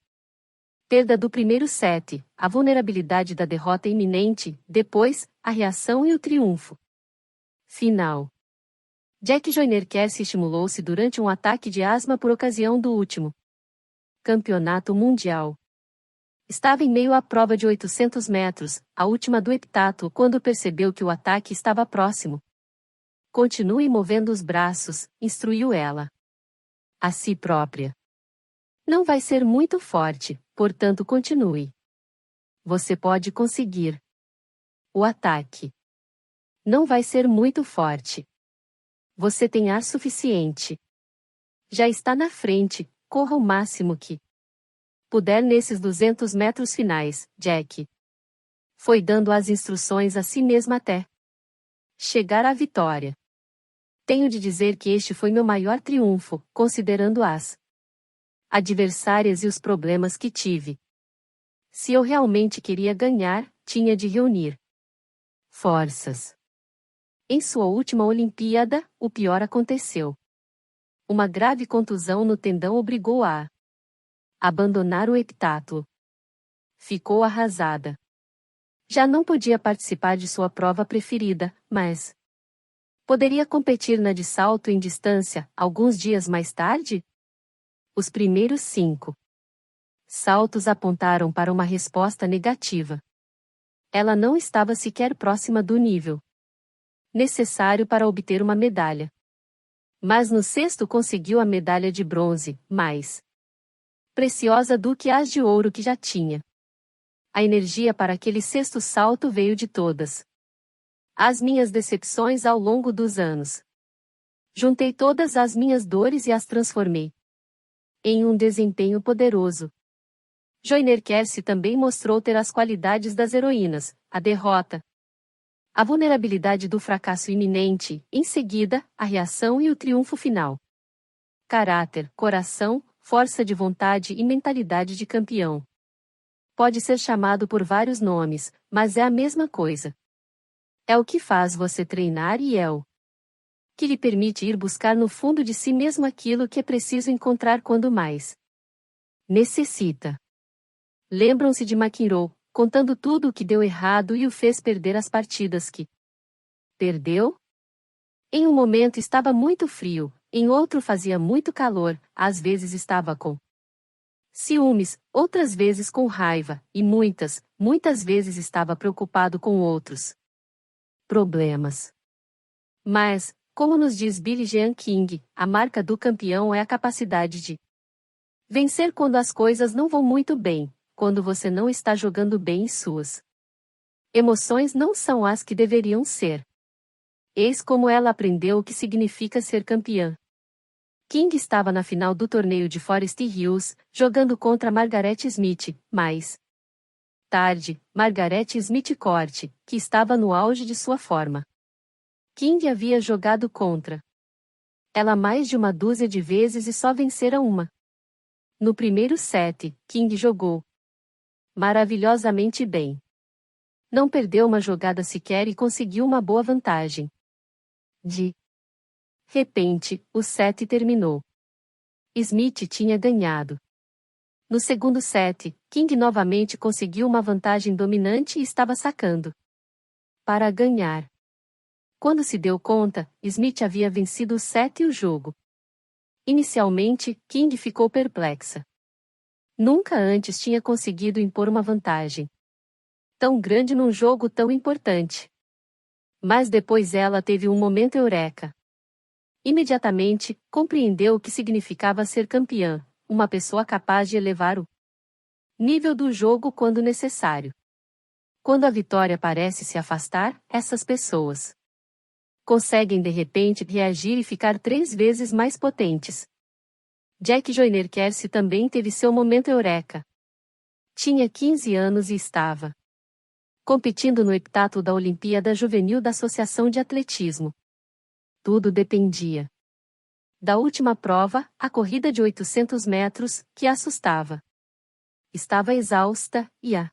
Speaker 2: perda do primeiro set, a vulnerabilidade da derrota iminente, depois, a reação e o triunfo final. Jack Joyner Kersee estimulou-se durante um ataque de asma por ocasião do último campeonato mundial. Estava em meio à prova de 800 metros, a última do heptatlo, quando percebeu que o ataque estava próximo. Continue movendo os braços, instruiu ela. A si própria. Não vai ser muito forte, portanto continue. Você pode conseguir. O ataque. Não vai ser muito forte. Você tem ar suficiente. Já está na frente, corra o máximo que puder nesses 200 metros finais, Jack. Foi dando as instruções a si mesma até chegar à vitória. Tenho de dizer que este foi meu maior triunfo, considerando as adversárias e os problemas que tive. Se eu realmente queria ganhar, tinha de reunir forças. Em sua última Olimpíada, o pior aconteceu. Uma grave contusão no tendão obrigou a abandonar o heptatlo. Ficou arrasada. Já não podia participar de sua prova preferida, mas poderia competir na de salto em distância, alguns dias mais tarde? Os primeiros 5 saltos apontaram para uma resposta negativa. Ela não estava sequer próxima do nível necessário para obter uma medalha. Mas no sexto conseguiu a medalha de bronze, mais preciosa do que as de ouro que já tinha. A energia para aquele sexto salto veio de todas as minhas decepções ao longo dos anos. Juntei todas as minhas dores e as transformei em um desempenho poderoso. Joyner Kersee também mostrou ter as qualidades das heroínas, a derrota, a vulnerabilidade do fracasso iminente, em seguida, a reação e o triunfo final. Caráter, coração, força de vontade e mentalidade de campeão. Pode ser chamado por vários nomes, mas é a mesma coisa. É o que faz você treinar e é o que lhe permite ir buscar no fundo de si mesmo aquilo que é preciso encontrar quando mais necessita. Lembram-se de McEnroe, contando tudo o que deu errado e o fez perder as partidas que perdeu? Em um momento estava muito frio, em outro fazia muito calor, às vezes estava com ciúmes, outras vezes com raiva, e muitas vezes estava preocupado com outros problemas. Mas, como nos diz Billie Jean King, a marca do campeão é a capacidade de vencer quando as coisas não vão muito bem, quando você não está jogando bem e suas emoções não são as que deveriam ser. Eis como ela aprendeu o que significa ser campeã. King estava na final do torneio de Forest Hills, jogando contra Margaret Smith, mais tarde, Margaret Smith Court, que estava no auge de sua forma. King havia jogado contra ela mais de uma dúzia de vezes e só vencera uma. No primeiro set, King jogou maravilhosamente bem. Não perdeu uma jogada sequer e conseguiu uma boa vantagem. De repente, o set terminou. Smith tinha ganhado. No segundo set, King novamente conseguiu uma vantagem dominante e estava sacando para ganhar. Quando se deu conta, Smith havia vencido o set e o jogo. Inicialmente, King ficou perplexa. Nunca antes tinha conseguido impor uma vantagem tão grande num jogo tão importante. Mas depois ela teve um momento eureka. Imediatamente, compreendeu o que significava ser campeã, uma pessoa capaz de elevar o nível do jogo quando necessário. Quando a vitória parece se afastar, essas pessoas conseguem de repente reagir e ficar 3 vezes mais potentes. Jack Joyner Kersee também teve seu momento eureka. Tinha 15 anos e estava competindo no heptatlo da Olimpíada Juvenil da Associação de Atletismo. Tudo dependia da última prova, a corrida de 800 metros, que a assustava. Estava exausta, e a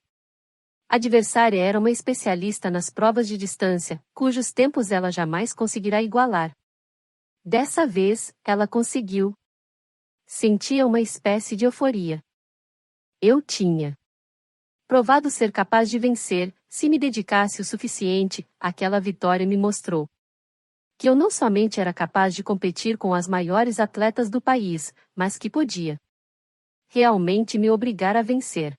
Speaker 2: adversária era uma especialista nas provas de distância, cujos tempos ela jamais conseguirá igualar. Dessa vez, ela conseguiu. Sentia uma espécie de euforia. Eu tinha provado ser capaz de vencer, se me dedicasse o suficiente, aquela vitória me mostrou que eu não somente era capaz de competir com as maiores atletas do país, mas que podia realmente me obrigar a vencer.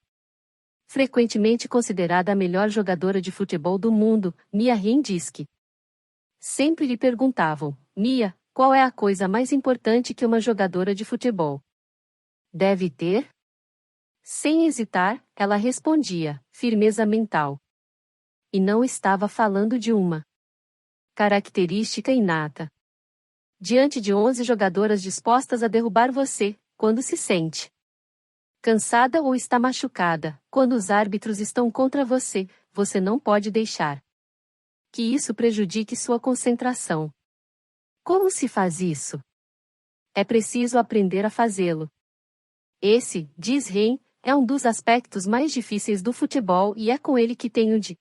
Speaker 2: frequentemente considerada a melhor jogadora de futebol do mundo, Mia Hamm diz que sempre lhe perguntavam: Mia, qual é a coisa mais importante que uma jogadora de futebol deve ter? Sem hesitar, ela respondia: firmeza mental. E não estava falando de uma característica inata. Diante de 11 jogadoras dispostas a derrubar você, quando se sente cansada ou está machucada, quando os árbitros estão contra você, você não pode deixar que isso prejudique sua concentração. Como se faz isso? É preciso aprender a fazê-lo. Esse, diz Hamm, é um dos aspectos mais difíceis do futebol e é com ele que tenho de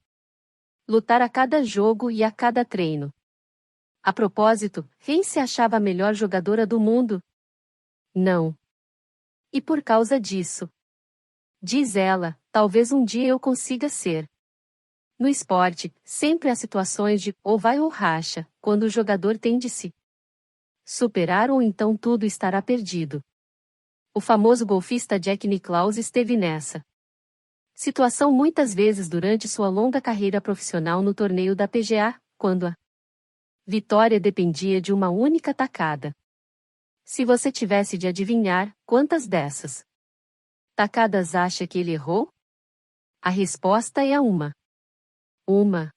Speaker 2: lutar a cada jogo e a cada treino. A propósito, Hamm se achava a melhor jogadora do mundo? Não. E por causa disso, diz ela, talvez um dia eu consiga ser. No esporte, sempre há situações de ou vai ou racha, quando o jogador tem de se superar ou então tudo estará perdido. O famoso golfista Jack Nicklaus esteve nessa situação muitas vezes durante sua longa carreira profissional no torneio da PGA, quando a vitória dependia de uma única tacada. Se você tivesse de adivinhar, quantas dessas tacadas acha que ele errou? A resposta é a uma. Uma.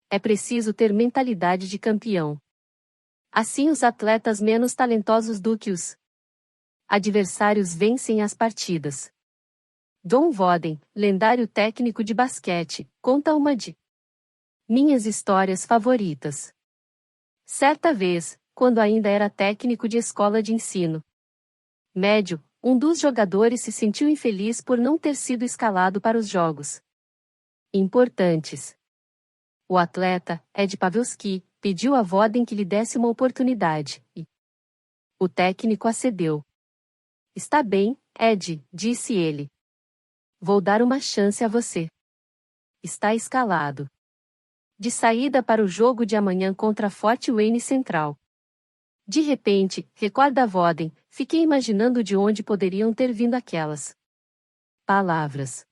Speaker 2: É preciso ter mentalidade de campeão. Assim os atletas menos talentosos do que os adversários vencem as partidas. John Wooden, lendário técnico de basquete, conta uma de minhas histórias favoritas. Certa vez, quando ainda era técnico de escola de ensino médio, um dos jogadores se sentiu infeliz por não ter sido escalado para os jogos importantes. O atleta, Ed Pavelski, pediu a Wooden que lhe desse uma oportunidade, e o técnico acedeu. Está bem, Ed, disse ele. Vou dar uma chance a você. Está escalado. De saída para o jogo de amanhã contra Fort Wayne Central. De repente, recorda Wooden, fiquei imaginando de onde poderiam ter vindo aquelas palavras.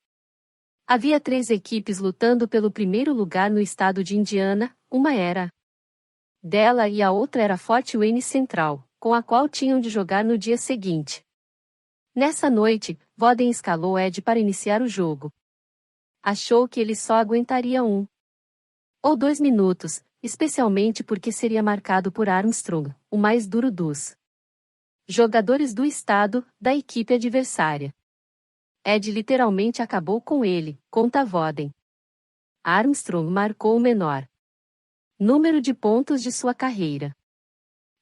Speaker 2: Havia 3 equipes lutando pelo primeiro lugar no estado de Indiana, uma era dela e a outra era Fort Wayne Central, com a qual tinham de jogar no dia seguinte. Nessa noite, Wooden escalou Ed para iniciar o jogo. Achou que ele só aguentaria 1 ou 2 minutos, especialmente porque seria marcado por Armstrong, o mais duro dos jogadores do estado, da equipe adversária. Ed literalmente acabou com ele, conta Wooden. Armstrong marcou o menor número de pontos de sua carreira.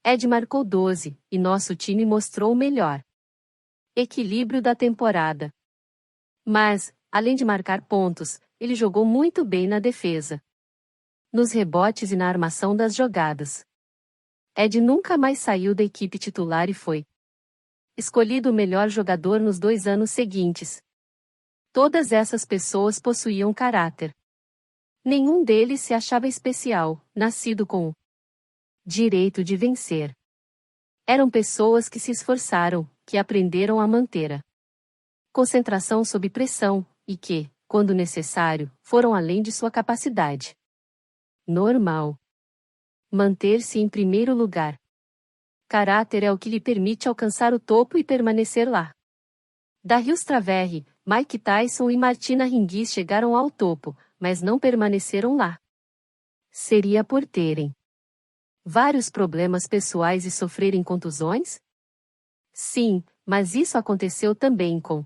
Speaker 2: Ed marcou 12, e nosso time mostrou o melhor equilíbrio da temporada. Mas, além de marcar pontos, ele jogou muito bem na defesa, nos rebotes e na armação das jogadas. Ed nunca mais saiu da equipe titular e foi escolhido o melhor jogador nos 2 anos seguintes. Todas essas pessoas possuíam caráter. Nenhum deles se achava especial, nascido com o direito de vencer. Eram pessoas que se esforçaram, que aprenderam a manter a concentração sob pressão, e que, quando necessário, foram além de sua capacidade normal. Manter-se em primeiro lugar. Caráter é o que lhe permite alcançar o topo e permanecer lá. Darius Traverri, Mike Tyson e Martina Hingis chegaram ao topo, mas não permaneceram lá. Seria por terem vários problemas pessoais e sofrerem contusões? Sim, mas isso aconteceu também com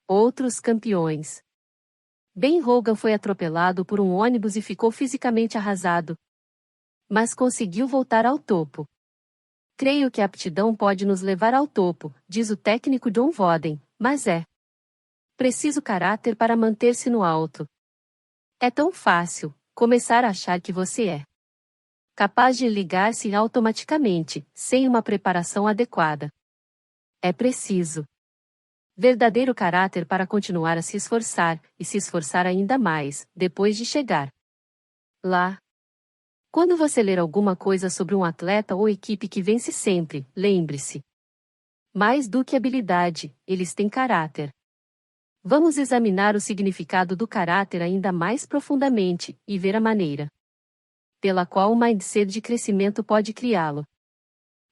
Speaker 2: outros campeões. Ben Hogan foi atropelado por um ônibus e ficou fisicamente arrasado, mas conseguiu voltar ao topo. Creio que a aptidão pode nos levar ao topo, diz o técnico John Wooden, mas é preciso caráter para manter-se no alto. É tão fácil começar a achar que você é capaz de ligar-se automaticamente, sem uma preparação adequada. É preciso verdadeiro caráter para continuar a se esforçar, e se esforçar ainda mais, depois de chegar lá. Quando você ler alguma coisa sobre um atleta ou equipe que vence sempre, lembre-se: mais do que habilidade, eles têm caráter. Vamos examinar o significado do caráter ainda mais profundamente e ver a maneira pela qual o mindset de crescimento pode criá-lo.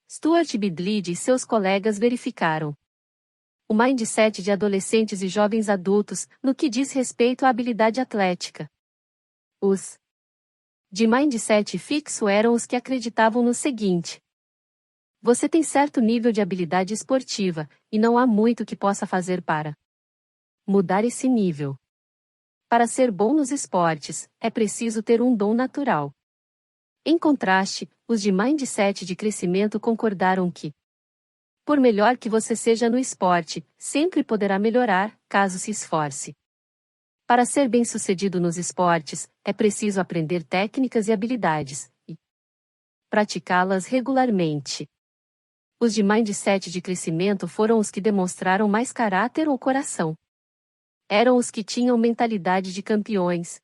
Speaker 2: Stuart Bidlid e seus colegas verificaram o mindset de adolescentes e jovens adultos no que diz respeito à habilidade atlética. Os de mindset fixo eram os que acreditavam no seguinte: você tem certo nível de habilidade esportiva, e não há muito que possa fazer para mudar esse nível. Para ser bom nos esportes, é preciso ter um dom natural. Em contraste, os de mindset de crescimento concordaram que, por melhor que você seja no esporte, sempre poderá melhorar, caso se esforce. Para ser bem-sucedido nos esportes, é preciso aprender técnicas e habilidades, e praticá-las regularmente. Os de mindset de crescimento foram os que demonstraram mais caráter ou coração. Eram os que tinham mentalidade de campeões.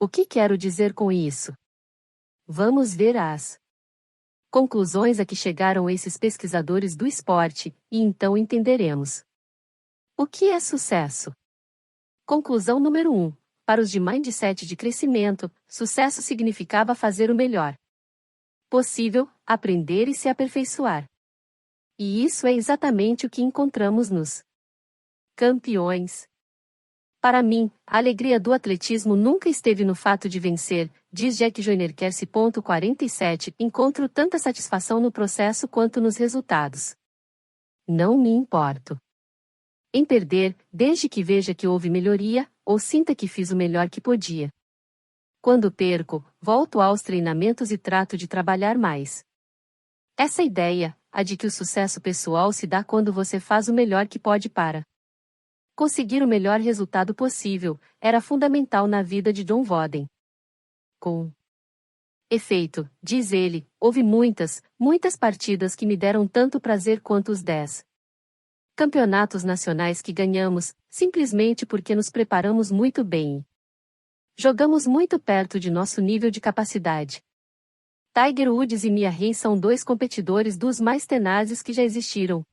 Speaker 2: O que quero dizer com isso? Vamos ver as conclusões a que chegaram esses pesquisadores do esporte, e então entenderemos o que é sucesso. Conclusão número 1. Para os de mindset de crescimento, sucesso significava fazer o melhor possível, aprender e se aperfeiçoar. E isso é exatamente o que encontramos nos campeões. Para mim, a alegria do atletismo nunca esteve no fato de vencer, diz Jack Joyner Kersey. 47. Encontro tanta satisfação no processo quanto nos resultados. Não me importo em perder, desde que veja que houve melhoria, ou sinta que fiz o melhor que podia. Quando perco, volto aos treinamentos e trato de trabalhar mais. Essa ideia, a de que o sucesso pessoal se dá quando você faz o melhor que pode para conseguir o melhor resultado possível, era fundamental na vida de John Wooden. Com efeito, diz ele, houve muitas partidas que me deram tanto prazer quanto os 10 campeonatos nacionais que ganhamos, simplesmente porque nos preparamos muito bem. Jogamos muito perto de nosso nível de capacidade. Tiger Woods e Mia Hamm são dois competidores dos mais tenazes que já existiram.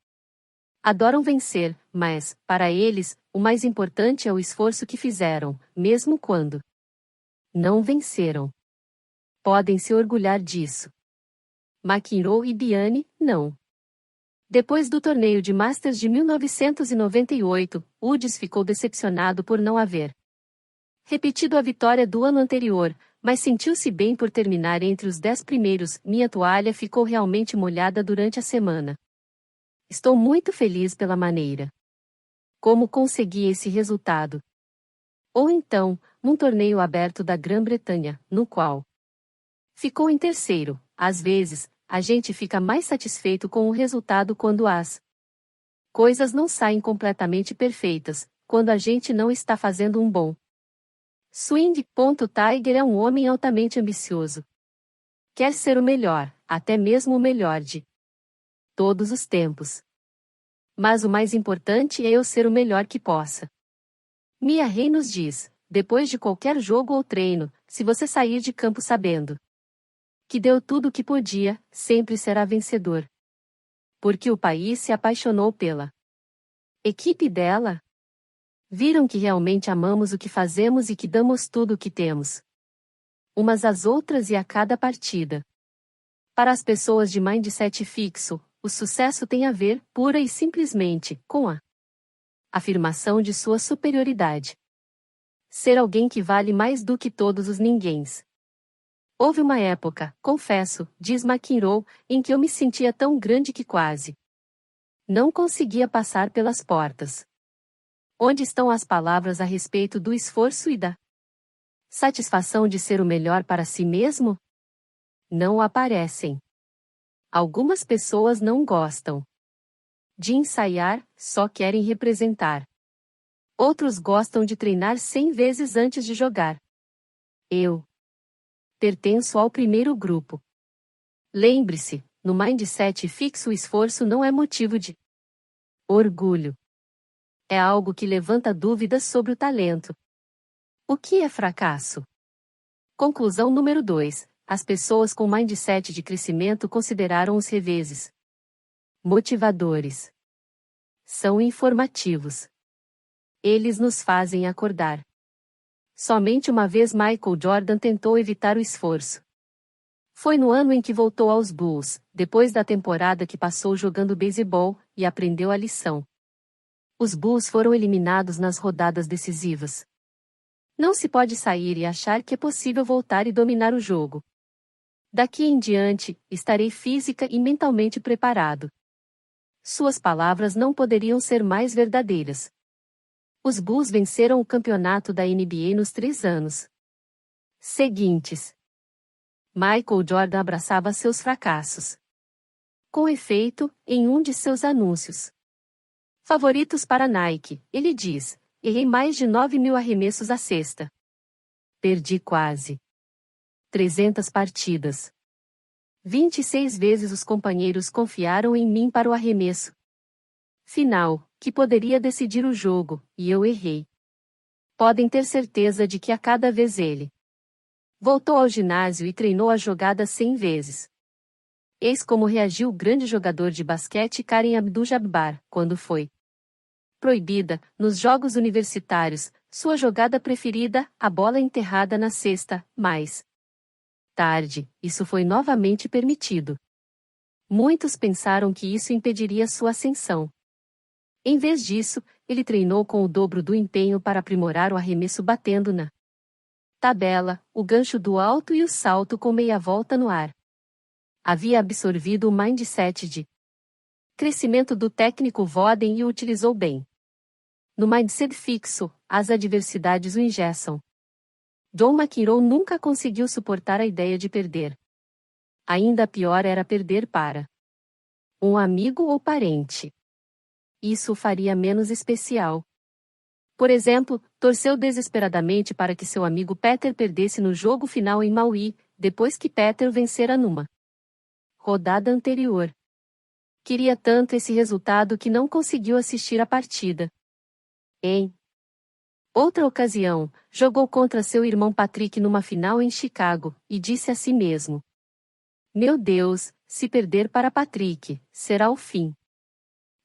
Speaker 2: Adoram vencer, mas, para eles, o mais importante é o esforço que fizeram, mesmo quando não venceram. Podem se orgulhar disso. McEnroe e Bianchi, não. Depois do torneio de Masters de 1998, Woods ficou decepcionado por não haver repetido a vitória do ano anterior, mas sentiu-se bem por terminar entre os 10 primeiros. Minha toalha ficou realmente molhada durante a semana. Estou muito feliz pela maneira como consegui esse resultado. Ou então, num torneio aberto da Grã-Bretanha, no qual ficou em terceiro. Às vezes, a gente fica mais satisfeito com o resultado quando as coisas não saem completamente perfeitas, quando a gente não está fazendo um bom swing. Tiger é um homem altamente ambicioso. Quer ser o melhor, até mesmo o melhor de todos os tempos. Mas o mais importante é eu ser o melhor que possa. Mia Hamm nos diz, depois de qualquer jogo ou treino, se você sair de campo sabendo que deu tudo o que podia, sempre será vencedor. Porque o país se apaixonou pela equipe dela. Viram que realmente amamos o que fazemos e que damos tudo o que temos, umas às outras e a cada partida. Para as pessoas de mindset fixo, o sucesso tem a ver, pura e simplesmente, com a afirmação de sua superioridade. Ser alguém que vale mais do que todos os ninguéms. Houve uma época, confesso, diz McEnroe, em que eu me sentia tão grande que quase não conseguia passar pelas portas. Onde estão as palavras a respeito do esforço e da satisfação de ser o melhor para si mesmo? Não aparecem. Algumas pessoas não gostam de ensaiar, só querem representar. Outros gostam de treinar 100 vezes antes de jogar. Eu pertenço ao primeiro grupo. Lembre-se, no mindset fixo o esforço não é motivo de orgulho. É algo que levanta dúvidas sobre o talento. O que é fracasso? Conclusão número 2. As pessoas com mindset de crescimento consideraram os reveses motivadores. São informativos. Eles nos fazem acordar. Somente uma vez Michael Jordan tentou evitar o esforço. Foi no ano em que voltou aos Bulls, depois da temporada que passou jogando beisebol, e aprendeu a lição. Os Bulls foram eliminados nas rodadas decisivas. Não se pode sair e achar que é possível voltar e dominar o jogo. Daqui em diante, estarei física e mentalmente preparado. Suas palavras não poderiam ser mais verdadeiras. Os Bulls venceram o campeonato da NBA nos 3 anos seguintes. Michael Jordan abraçava seus fracassos. Com efeito, em um de seus anúncios favoritos para Nike, ele diz: errei mais de 9.000 arremessos à cesta. Perdi quase 300 partidas. 26 vezes os companheiros confiaram em mim para o arremesso final, que poderia decidir o jogo, e eu errei. Podem ter certeza de que a cada vez ele voltou ao ginásio e treinou a jogada 100 vezes. Eis como reagiu o grande jogador de basquete Kareem Abdul-Jabbar, quando foi proibida, nos jogos universitários, sua jogada preferida, a bola enterrada na cesta, mais tarde, isso foi novamente permitido. Muitos pensaram que isso impediria sua ascensão. Em vez disso, ele treinou com o dobro do empenho para aprimorar o arremesso batendo na tabela, o gancho do alto e o salto com meia volta no ar. Havia absorvido o mindset de crescimento do técnico Voden e o utilizou bem. No mindset fixo, as adversidades o engessam. John McEnroe nunca conseguiu suportar a ideia de perder. Ainda pior era perder para um amigo ou parente. Isso o faria menos especial. Por exemplo, torceu desesperadamente para que seu amigo Peter perdesse no jogo final em Maui, depois que Peter vencera numa rodada anterior. Queria tanto esse resultado que não conseguiu assistir a partida. Em outra ocasião, jogou contra seu irmão Patrick numa final em Chicago, e disse a si mesmo: meu Deus, se perder para Patrick, será o fim.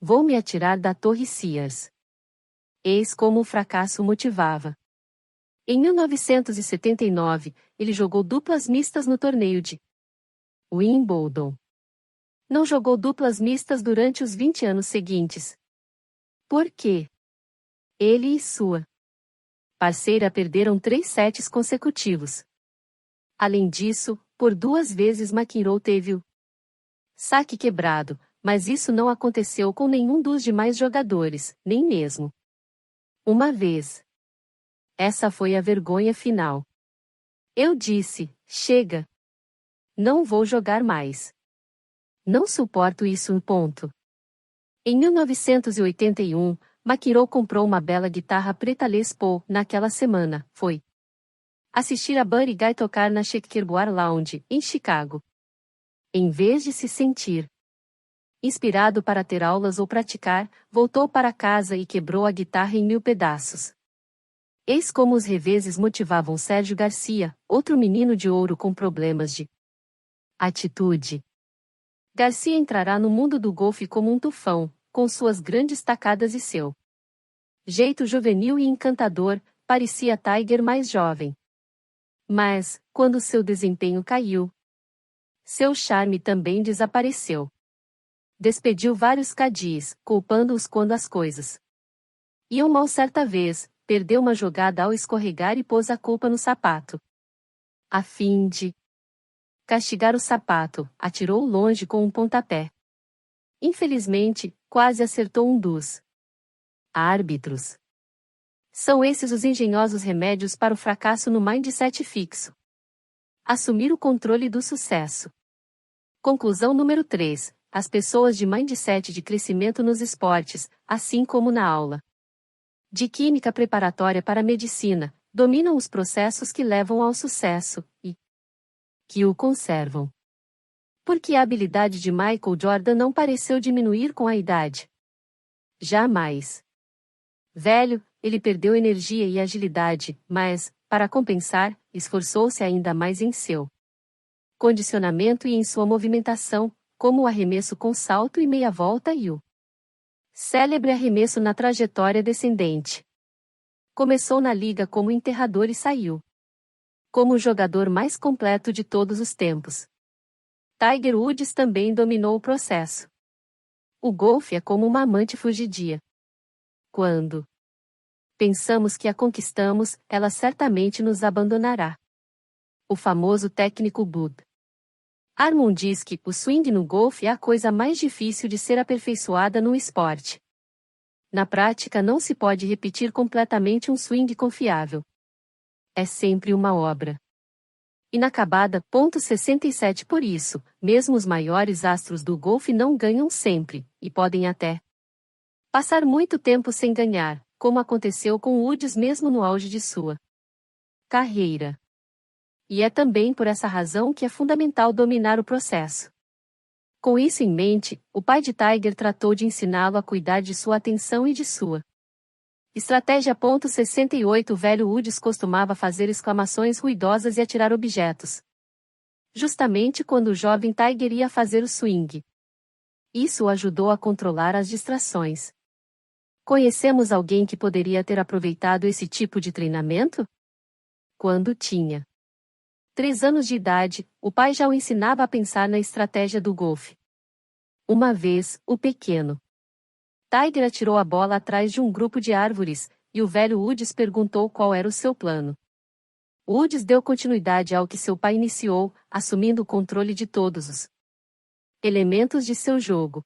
Speaker 2: Vou me atirar da Torre Sears. Eis como o fracasso motivava. Em 1979, ele jogou duplas mistas no torneio de Wimbledon. Não jogou duplas mistas durante os 20 anos seguintes. Por quê? Ele e sua parceira perderam 3 sets consecutivos. Além disso, por 2 vezes McEnroe teve o saque quebrado, mas isso não aconteceu com nenhum dos demais jogadores, nem mesmo uma vez. Essa foi a vergonha final. Eu disse: chega. Não vou jogar mais. Não suporto isso. Em 1981, McEnroe comprou uma bela guitarra preta Les Paul. Naquela semana, foi assistir a Buddy Guy tocar na Checkerboard Lounge, em Chicago. Em vez de se sentir inspirado para ter aulas ou praticar, voltou para casa e quebrou a guitarra em 1000 pedaços. Eis como os reveses motivavam Sérgio Garcia, outro menino de ouro com problemas de atitude. Garcia entrará no mundo do golfe como um tufão, com suas grandes tacadas e seu jeito juvenil e encantador, parecia Tiger mais jovem. Mas, quando seu desempenho caiu, seu charme também desapareceu. Despediu vários cadis, culpando-os quando as coisas iam mal certa vez, perdeu uma jogada ao escorregar e pôs a culpa no sapato. A fim de castigar o sapato, atirou-o longe com um pontapé. Infelizmente, quase acertou um dos árbitros. São esses os engenhosos remédios para o fracasso no mindset fixo. Assumir o controle do sucesso. Conclusão número 3. As pessoas de mindset de crescimento nos esportes, assim como na aula de química preparatória para a medicina, dominam os processos que levam ao sucesso e que o conservam. Porque a habilidade de Michael Jordan não pareceu diminuir com a idade. Jamais. Velho, ele perdeu energia e agilidade, mas, para compensar, esforçou-se ainda mais em seu condicionamento e em sua movimentação, como o arremesso com salto e meia volta e o célebre arremesso na trajetória descendente. Começou na liga como enterrador e saiu como o jogador mais completo de todos os tempos. Tiger Woods também dominou o processo. O golfe é como uma amante fugidia. Quando pensamos que a conquistamos, ela certamente nos abandonará. O famoso técnico Bud Harmon diz que o swing no golfe é a coisa mais difícil de ser aperfeiçoada no esporte. Na prática não se pode repetir completamente um swing confiável. É sempre uma obra inacabada. 67. Por isso, mesmo os maiores astros do golfe não ganham sempre, e podem até passar muito tempo sem ganhar, como aconteceu com Woods mesmo no auge de sua carreira. E é também por essa razão que é fundamental dominar o processo. Com isso em mente, o pai de Tiger tratou de ensiná-lo a cuidar de sua atenção e de sua estratégia. 68. O velho Woods costumava fazer exclamações ruidosas e atirar objetos, justamente quando o jovem Tiger ia fazer o swing. Isso o ajudou a controlar as distrações. Conhecemos alguém que poderia ter aproveitado esse tipo de treinamento? Quando tinha 3 anos de idade, o pai já o ensinava a pensar na estratégia do golfe. Uma vez, o pequeno Tiger atirou a bola atrás de um grupo de árvores, e o velho Woods perguntou qual era o seu plano. Woods deu continuidade ao que seu pai iniciou, assumindo o controle de todos os elementos de seu jogo.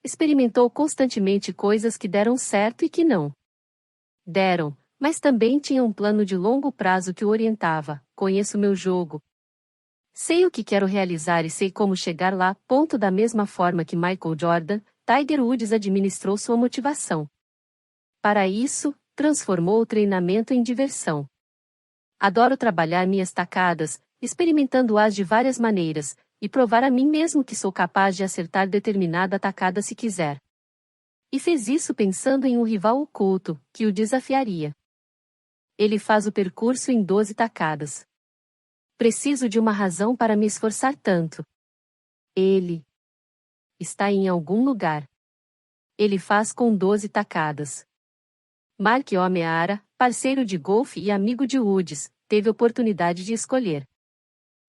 Speaker 2: Experimentou constantemente coisas que deram certo e que não deram, mas também tinha um plano de longo prazo que o orientava. Conheço meu jogo. Sei o que quero realizar e sei como chegar lá. Da mesma forma que Michael Jordan, Tiger Woods administrou sua motivação. Para isso, transformou o treinamento em diversão. Adoro trabalhar minhas tacadas, experimentando-as de várias maneiras, e provar a mim mesmo que sou capaz de acertar determinada tacada se quiser. E fez isso pensando em um rival oculto, que o desafiaria. Ele faz o percurso em 12 tacadas. Preciso de uma razão para me esforçar tanto. Ele está em algum lugar. Ele faz com 12 tacadas. Mark O'Meara, parceiro de golfe e amigo de Woods, teve oportunidade de escolher.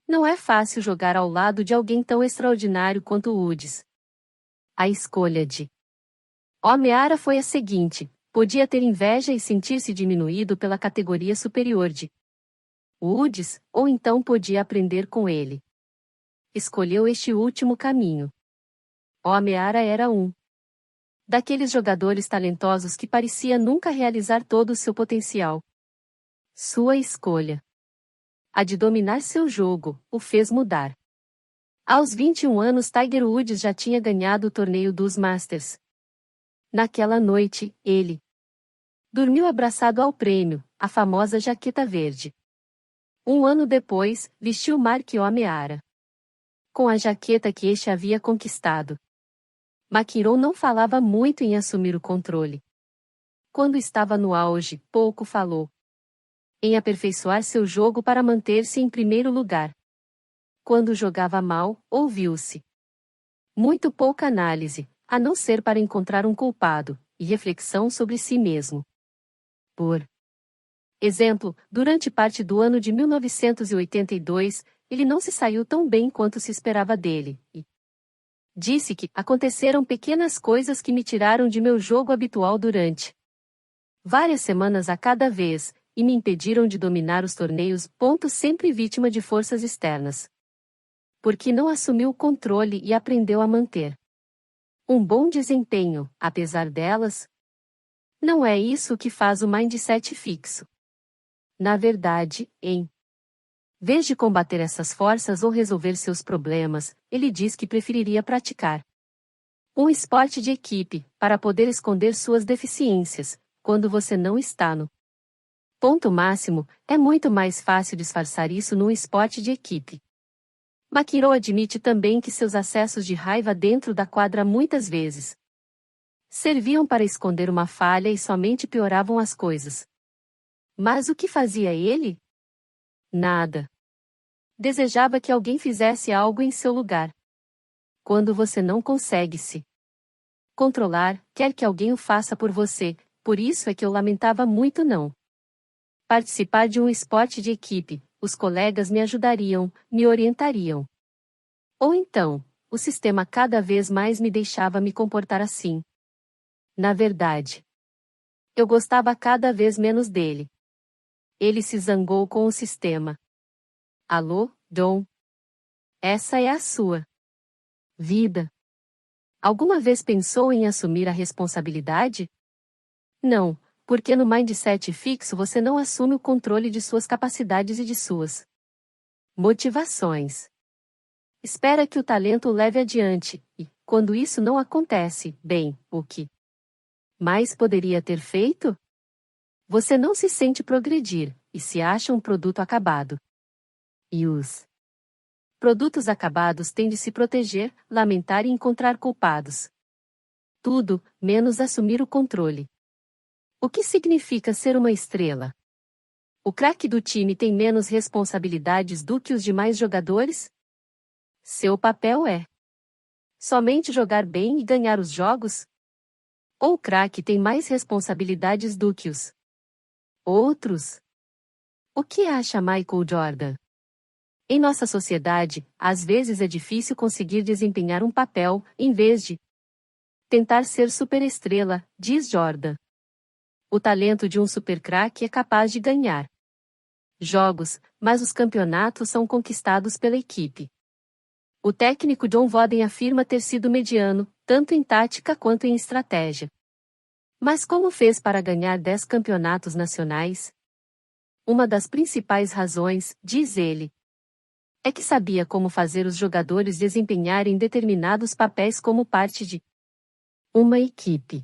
Speaker 2: Não é fácil jogar ao lado de alguém tão extraordinário quanto Woods. A escolha de O'Meara foi a seguinte: podia ter inveja e sentir-se diminuído pela categoria superior de Woods, ou então podia aprender com ele. Escolheu este último caminho. O'Meara era um daqueles jogadores talentosos que parecia nunca realizar todo o seu potencial. Sua escolha, a de dominar seu jogo, o fez mudar. Aos 21 anos, Tiger Woods já tinha ganhado o torneio dos Masters. Naquela noite, ele dormiu abraçado ao prêmio, a famosa jaqueta verde. Um ano depois, vestiu Mark O'Meara com a jaqueta que este havia conquistado. McEnroe não falava muito em assumir o controle. Quando estava no auge, pouco falou em aperfeiçoar seu jogo para manter-se em primeiro lugar. Quando jogava mal, ouviu-se muito pouca análise, a não ser para encontrar um culpado, e reflexão sobre si mesmo. Por exemplo, durante parte do ano de 1982, ele não se saiu tão bem quanto se esperava dele, e disse que aconteceram pequenas coisas que me tiraram de meu jogo habitual durante várias semanas a cada vez, e me impediram de dominar os torneios. Sempre vítima de forças externas. Porque não assumiu o controle e aprendeu a manter um bom desempenho, apesar delas? Não é isso que faz o mindset fixo. Na verdade, em vez de combater essas forças ou resolver seus problemas, ele diz que preferiria praticar um esporte de equipe, para poder esconder suas deficiências, quando você não está no ponto máximo. É muito mais fácil disfarçar isso num esporte de equipe. McEnroe admite também que seus acessos de raiva dentro da quadra muitas vezes serviam para esconder uma falha e somente pioravam as coisas. Mas o que fazia ele? Nada. Desejava que alguém fizesse algo em seu lugar. Quando você não consegue se controlar, quer que alguém o faça por você, por isso é que eu lamentava muito não participar de um esporte de equipe. Os colegas me ajudariam, me orientariam. Ou então, o sistema cada vez mais me deixava me comportar assim. Na verdade, eu gostava cada vez menos dele. Ele se zangou com o sistema. Alô, John? Essa é a sua vida. Alguma vez pensou em assumir a responsabilidade? Não, porque no mindset fixo você não assume o controle de suas capacidades e de suas motivações. Espera que o talento o leve adiante, e, quando isso não acontece, bem, o que mais poderia ter feito? Você não se sente progredir, e se acha um produto acabado. E os produtos acabados têm de se proteger, lamentar e encontrar culpados. Tudo, menos assumir o controle. O que significa ser uma estrela? O craque do time tem menos responsabilidades do que os demais jogadores? Seu papel é somente jogar bem e ganhar os jogos? Ou o craque tem mais responsabilidades do que os outros? O que acha Michael Jordan? Em nossa sociedade, às vezes é difícil conseguir desempenhar um papel, em vez de tentar ser superestrela, diz Jordan. O talento de um supercraque é capaz de ganhar jogos, mas os campeonatos são conquistados pela equipe. O técnico John Wooden afirma ter sido mediano, tanto em tática quanto em estratégia. Mas como fez para ganhar 10 campeonatos nacionais? Uma das principais razões, diz ele, é que sabia como fazer os jogadores desempenharem determinados papéis como parte de uma equipe.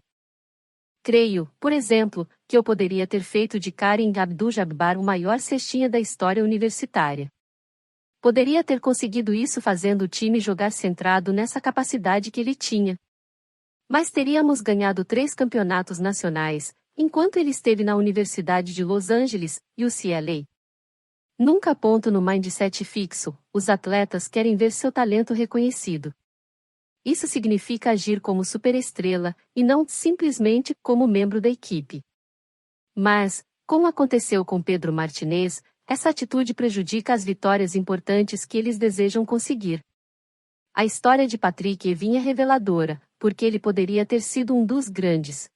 Speaker 2: Creio, por exemplo, que eu poderia ter feito de Kareem Abdul-Jabbar o maior cestinha da história universitária. Poderia ter conseguido isso fazendo o time jogar centrado nessa capacidade que ele tinha. Mas teríamos ganhado 3 campeonatos nacionais, enquanto ele esteve na Universidade de Los Angeles, UCLA. Nunca ponto no mindset fixo, os atletas querem ver seu talento reconhecido. Isso significa agir como superestrela, e não simplesmente como membro da equipe. Mas, como aconteceu com Pedro Martinez, essa atitude prejudica as vitórias importantes que eles desejam conseguir. A história de Patrick Ewing é reveladora, porque ele poderia ter sido um dos grandes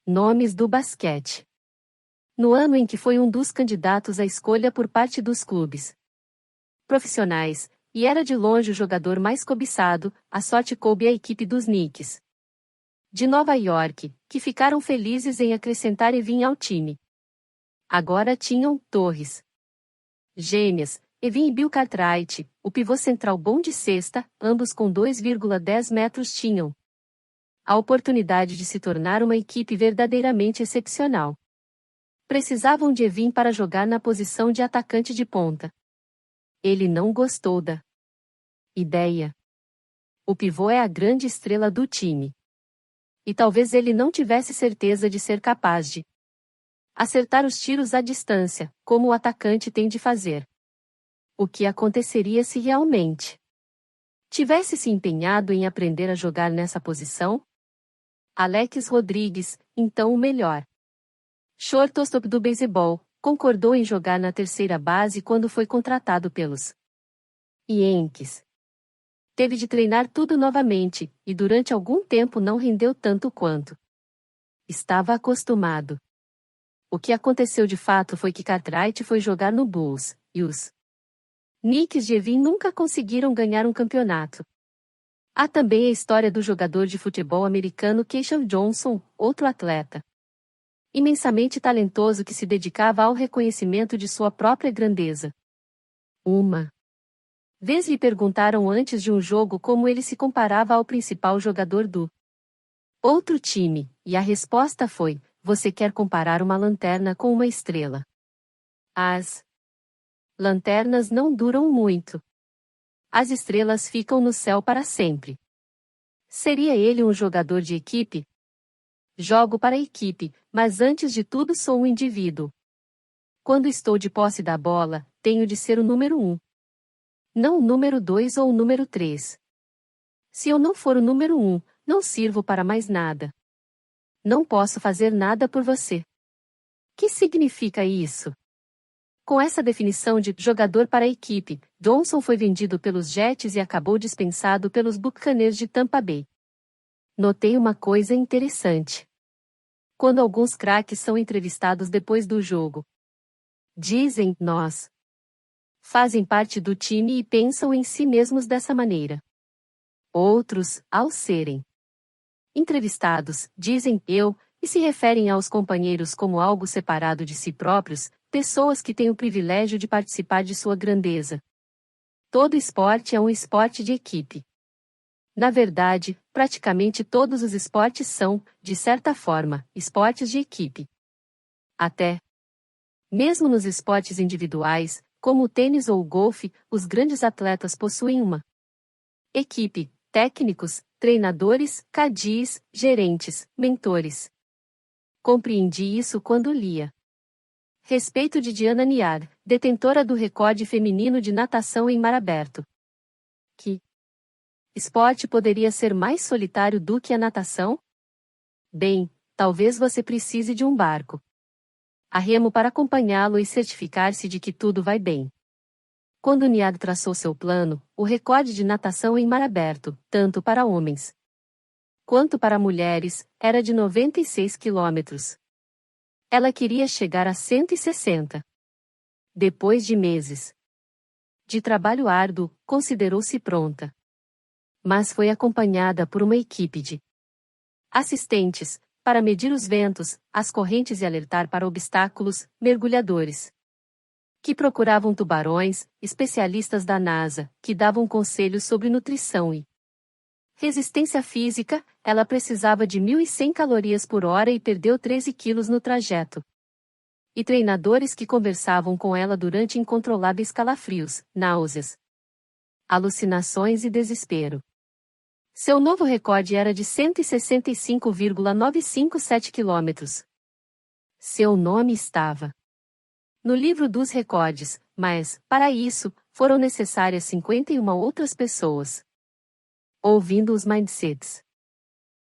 Speaker 2: nomes do basquete. No ano em que foi um dos candidatos à escolha por parte dos clubes profissionais, e era de longe o jogador mais cobiçado, a sorte coube à equipe dos Knicks de Nova York, que ficaram felizes em acrescentar Ewing ao time. Agora tinham Torres gêmeas, Ewing e Bill Cartwright, o pivô central bom de cesta, ambos com 2,10 metros tinham a oportunidade de se tornar uma equipe verdadeiramente excepcional. Precisavam de Ewing para jogar na posição de atacante de ponta. Ele não gostou da ideia. O pivô é a grande estrela do time. E talvez ele não tivesse certeza de ser capaz de acertar os tiros à distância, como o atacante tem de fazer. O que aconteceria se realmente tivesse se empenhado em aprender a jogar nessa posição? Alex Rodrigues, então o melhor shortstop do beisebol, concordou em jogar na terceira base quando foi contratado pelos Yankees. Teve de treinar tudo novamente, e durante algum tempo não rendeu tanto quanto estava acostumado. O que aconteceu de fato foi que Cartwright foi jogar no Bulls, e os Knicks de Ewing nunca conseguiram ganhar um campeonato. Há também a história do jogador de futebol americano Keyshawn Johnson, outro atleta imensamente talentoso que se dedicava ao reconhecimento de sua própria grandeza. Uma vez lhe perguntaram antes de um jogo como ele se comparava ao principal jogador do outro time, e a resposta foi: você quer comparar uma lanterna com uma estrela? As lanternas não duram muito. As estrelas ficam no céu para sempre. Seria ele um jogador de equipe? Jogo para a equipe, mas antes de tudo sou um indivíduo. Quando estou de posse da bola, tenho de ser o número 1. Não o número 2 ou o número 3. Se eu não for o número 1, não sirvo para mais nada. Não posso fazer nada por você. Que significa isso? Com essa definição de jogador para a equipe, Johnson foi vendido pelos Jets e acabou dispensado pelos Buccaneers de Tampa Bay. Notei uma coisa interessante. Quando alguns craques são entrevistados depois do jogo, dizem, nós fazem parte do time e pensam em si mesmos dessa maneira. Outros, ao serem entrevistados, dizem eu, e se referem aos companheiros como algo separado de si próprios, pessoas que têm o privilégio de participar de sua grandeza. Todo esporte é um esporte de equipe. Na verdade, praticamente todos os esportes são, de certa forma, esportes de equipe. Até mesmo nos esportes individuais, como o tênis ou o golfe, os grandes atletas possuem uma equipe, técnicos, treinadores, cadis, gerentes, mentores. Compreendi isso quando lia. Respeito de Diana Niar, detentora do recorde feminino de natação em mar aberto. Que esporte poderia ser mais solitário do que a natação? Bem, talvez você precise de um barco a remo para acompanhá-lo e certificar-se de que tudo vai bem. Quando Niar traçou seu plano, o recorde de natação em mar aberto, tanto para homens quanto para mulheres, era de 96 quilômetros. Ela queria chegar a 160. Depois de meses de trabalho árduo, considerou-se pronta. Mas foi acompanhada por uma equipe de assistentes, para medir os ventos, as correntes e alertar para obstáculos, mergulhadores que procuravam tubarões, especialistas da NASA, que davam conselhos sobre nutrição e resistência física. Ela precisava de 1.100 calorias por hora e perdeu 13 quilos no trajeto. E treinadores que conversavam com ela durante incontroláveis calafrios, náuseas, alucinações e desespero. Seu novo recorde era de 165,957 quilômetros. Seu nome estava no livro dos recordes, mas, para isso, foram necessárias 51 outras pessoas. Ouvindo os mindsets.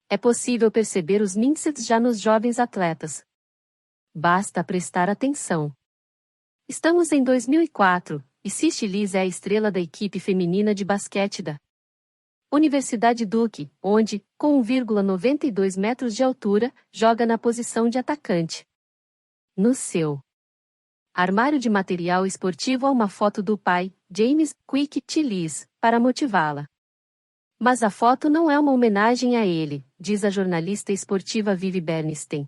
Speaker 2: É possível perceber os mindsets já nos jovens atletas. Basta prestar atenção. Estamos em 2004, e Cisty Liz é a estrela da equipe feminina de basquete da Universidade Duke, onde, com 1,92 metros de altura, joga na posição de atacante. No seu armário de material esportivo há uma foto do pai, James Quick T. Liz, para motivá-la. Mas a foto não é uma homenagem a ele, diz a jornalista esportiva Vivi Bernstein.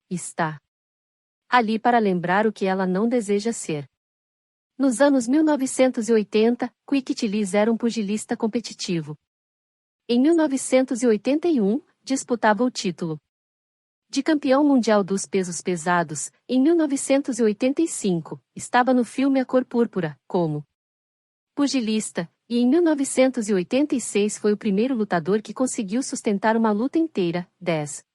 Speaker 2: Está ali para lembrar o que ela não deseja ser. Nos anos 1980, Quick T. Liz era um pugilista competitivo. Em 1981, disputava o título de campeão mundial dos pesos pesados. Em 1985, estava no filme A Cor Púrpura, como pugilista, e em 1986 foi o primeiro lutador que conseguiu sustentar uma luta inteira, 10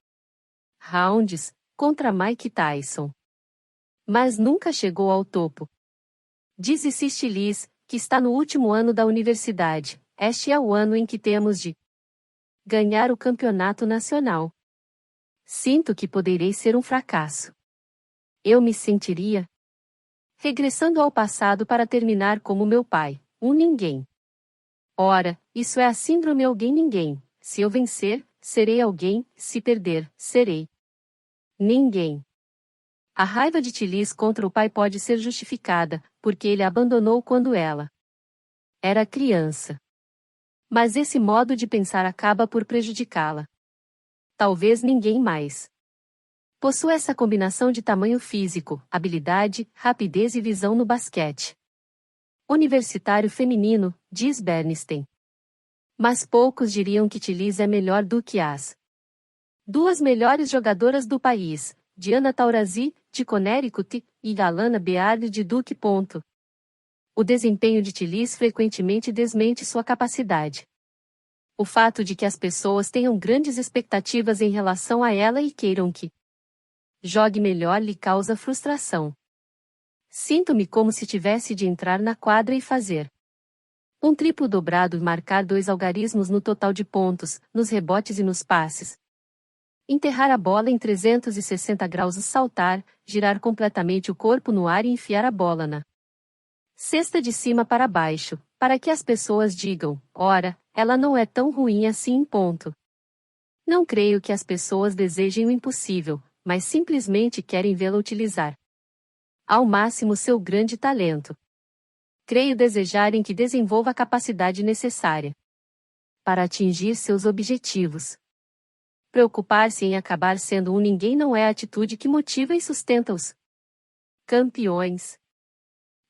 Speaker 2: rounds, contra Mike Tyson. Mas nunca chegou ao topo. Diz Cisty Liz, que está no último ano da universidade. Este é o ano em que temos de ganhar o campeonato nacional. Sinto que poderei ser um fracasso. Eu me sentiria regressando ao passado para terminar como meu pai, um ninguém. Ora, isso é a síndrome alguém-ninguém. Se eu vencer, serei alguém, se perder, serei ninguém. A raiva de T. Liz contra o pai pode ser justificada, porque ele a abandonou quando ela era criança. Mas esse modo de pensar acaba por prejudicá-la. Talvez ninguém mais possua essa combinação de tamanho físico, habilidade, rapidez e visão no basquete universitário feminino, diz Bernstein. Mas poucos diriam que T. Liz é melhor do que as duas melhores jogadoras do país, Diana Taurasi, de Connecticut, e Alana Beard de Duke. O desempenho de T. Liz frequentemente desmente sua capacidade. O fato de que as pessoas tenham grandes expectativas em relação a ela e queiram que jogue melhor lhe causa frustração. Sinto-me como se tivesse de entrar na quadra e fazer um triplo dobrado e marcar 2 algarismos no total de pontos, nos rebotes e nos passes. enterrar a bola em 360 graus, saltar, girar completamente o corpo no ar e enfiar a bola na cesta de cima para baixo, para que as pessoas digam: ora, ela não é tão ruim assim. Ponto. Não creio que as pessoas desejem o impossível, mas simplesmente querem vê-la utilizar ao máximo seu grande talento. Creio desejarem que desenvolva a capacidade necessária para atingir seus objetivos. Preocupar-se em acabar sendo um ninguém não é a atitude que motiva e sustenta os campeões.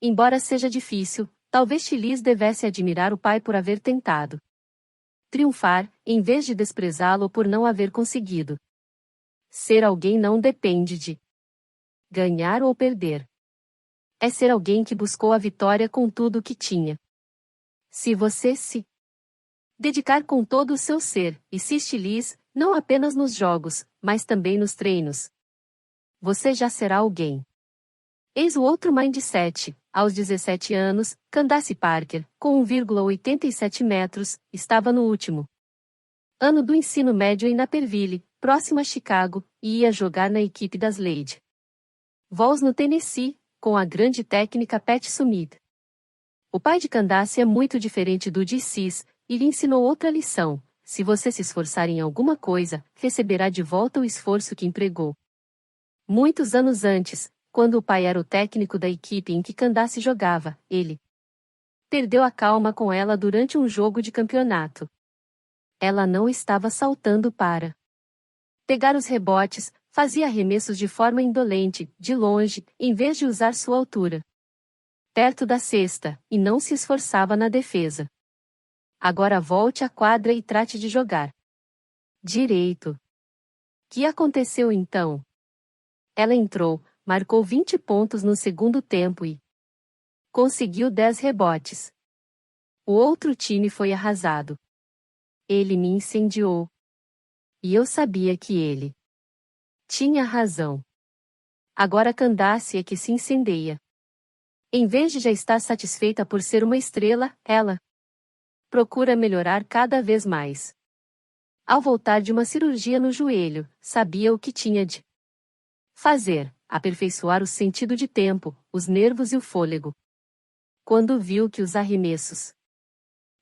Speaker 2: Embora seja difícil, talvez Chilis devesse admirar o pai por haver tentado triunfar, em vez de desprezá-lo por não haver conseguido. Ser alguém não depende de ganhar ou perder. É ser alguém que buscou a vitória com tudo o que tinha. Se você se dedicar com todo o seu ser, e se estilis, não apenas nos jogos, mas também nos treinos, você já será alguém. Eis o outro mindset. Aos 17 anos, Candace Parker, com 1,87 metros, estava no último ano do ensino médio em Naperville, próximo a Chicago, e ia jogar na equipe das Lady Vols no Tennessee, com a grande técnica Pat Summitt. O pai de Candace é muito diferente do de Cis, e lhe ensinou outra lição: se você se esforçar em alguma coisa, receberá de volta o esforço que empregou. Muitos anos antes, quando o pai era o técnico da equipe em que Candace jogava, ele perdeu a calma com ela durante um jogo de campeonato. Ela não estava saltando para pegar os rebotes, fazia arremessos de forma indolente, de longe, em vez de usar sua altura perto da cesta, e não se esforçava na defesa. Agora volte à quadra e trate de jogar direito. Que aconteceu então? Ela entrou, marcou 20 pontos no segundo tempo e conseguiu 10 rebotes. O outro time foi arrasado. Ele me incendiou. E eu sabia que ele tinha razão. Agora Candace é que se incendeia. Em vez de já estar satisfeita por ser uma estrela, ela procura melhorar cada vez mais. Ao voltar de uma cirurgia no joelho, sabia o que tinha de fazer: aperfeiçoar o sentido de tempo, os nervos e o fôlego. Quando viu que os arremessos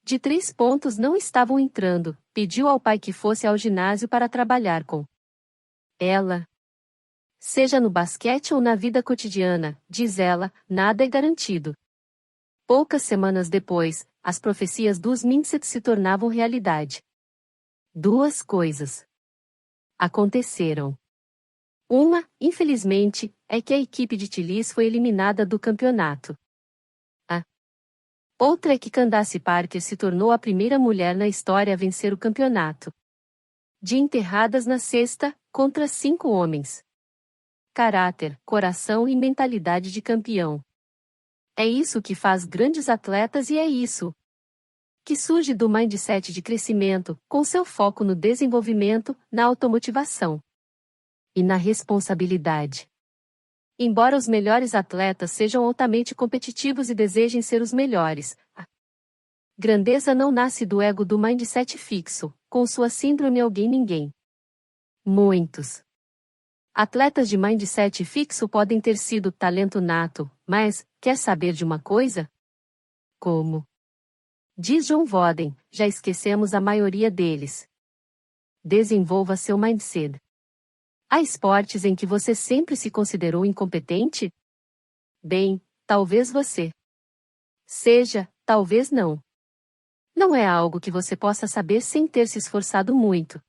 Speaker 2: de 3 pontos não estavam entrando, pediu ao pai que fosse ao ginásio para trabalhar com ela. Seja no basquete ou na vida cotidiana, diz ela, nada é garantido. Poucas semanas depois, as profecias dos Mindset se tornavam realidade. 2 coisas aconteceram. Uma, infelizmente, é que a equipe de Chilis foi eliminada do campeonato. A outra é que Candace Parker se tornou a primeira mulher na história a vencer o campeonato de enterradas na cesta, contra 5 homens. Caráter, coração e mentalidade de campeão. É isso que faz grandes atletas e é isso que surge do mindset de crescimento, com seu foco no desenvolvimento, na automotivação e na responsabilidade. Embora os melhores atletas sejam altamente competitivos e desejem ser os melhores, a grandeza não nasce do ego do mindset fixo, com sua síndrome alguém-ninguém. Muitos atletas de mindset fixo podem ter sido talento nato, mas, quer saber de uma coisa? Como diz John Wooden, já esquecemos a maioria deles. Desenvolva seu mindset. Há esportes em que você sempre se considerou incompetente? Bem, talvez você seja, talvez não. Não é algo que você possa saber sem ter se esforçado muito.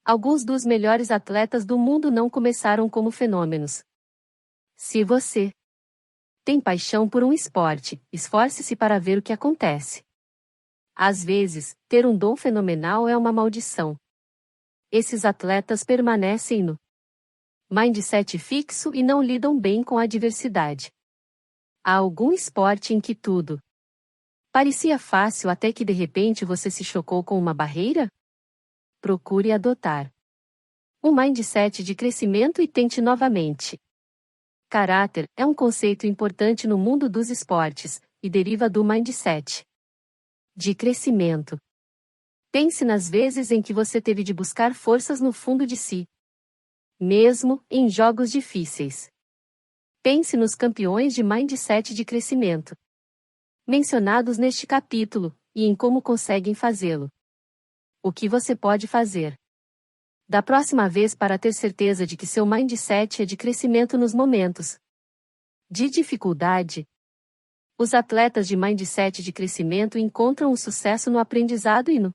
Speaker 2: Alguns dos melhores atletas do mundo não começaram como fenômenos. Se você tem paixão por um esporte, esforce-se para ver o que acontece. Às vezes, ter um dom fenomenal é uma maldição. Esses atletas permanecem no mindset fixo e não lidam bem com a adversidade. Há algum esporte em que tudo parecia fácil até que de repente você se chocou com uma barreira? Procure adotar um mindset de crescimento e tente novamente. Caráter é um conceito importante no mundo dos esportes, e deriva do mindset de crescimento. Pense nas vezes em que você teve de buscar forças no fundo de si, mesmo em jogos difíceis. Pense nos campeões de mindset de crescimento mencionados neste capítulo, e em como conseguem fazê-lo. O que você pode fazer da próxima vez para ter certeza de que seu mindset é de crescimento nos momentos de dificuldade? Os atletas de mindset de crescimento encontram o sucesso no aprendizado e no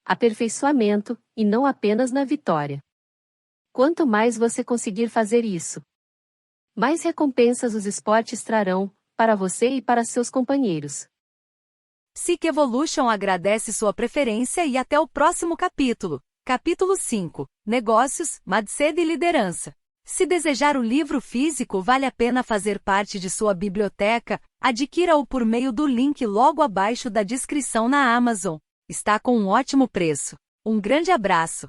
Speaker 2: aperfeiçoamento, e não apenas na vitória. Quanto mais você conseguir fazer isso, mais recompensas os esportes trarão, para você e para seus companheiros.
Speaker 3: Seek Evolution agradece sua preferência e até o próximo capítulo. Capítulo 5. Negócios, Mindset e Liderança. Se desejar o livro físico, vale a pena fazer parte de sua biblioteca, adquira-o por meio do link logo abaixo da descrição na Amazon. Está com um ótimo preço. Um grande abraço.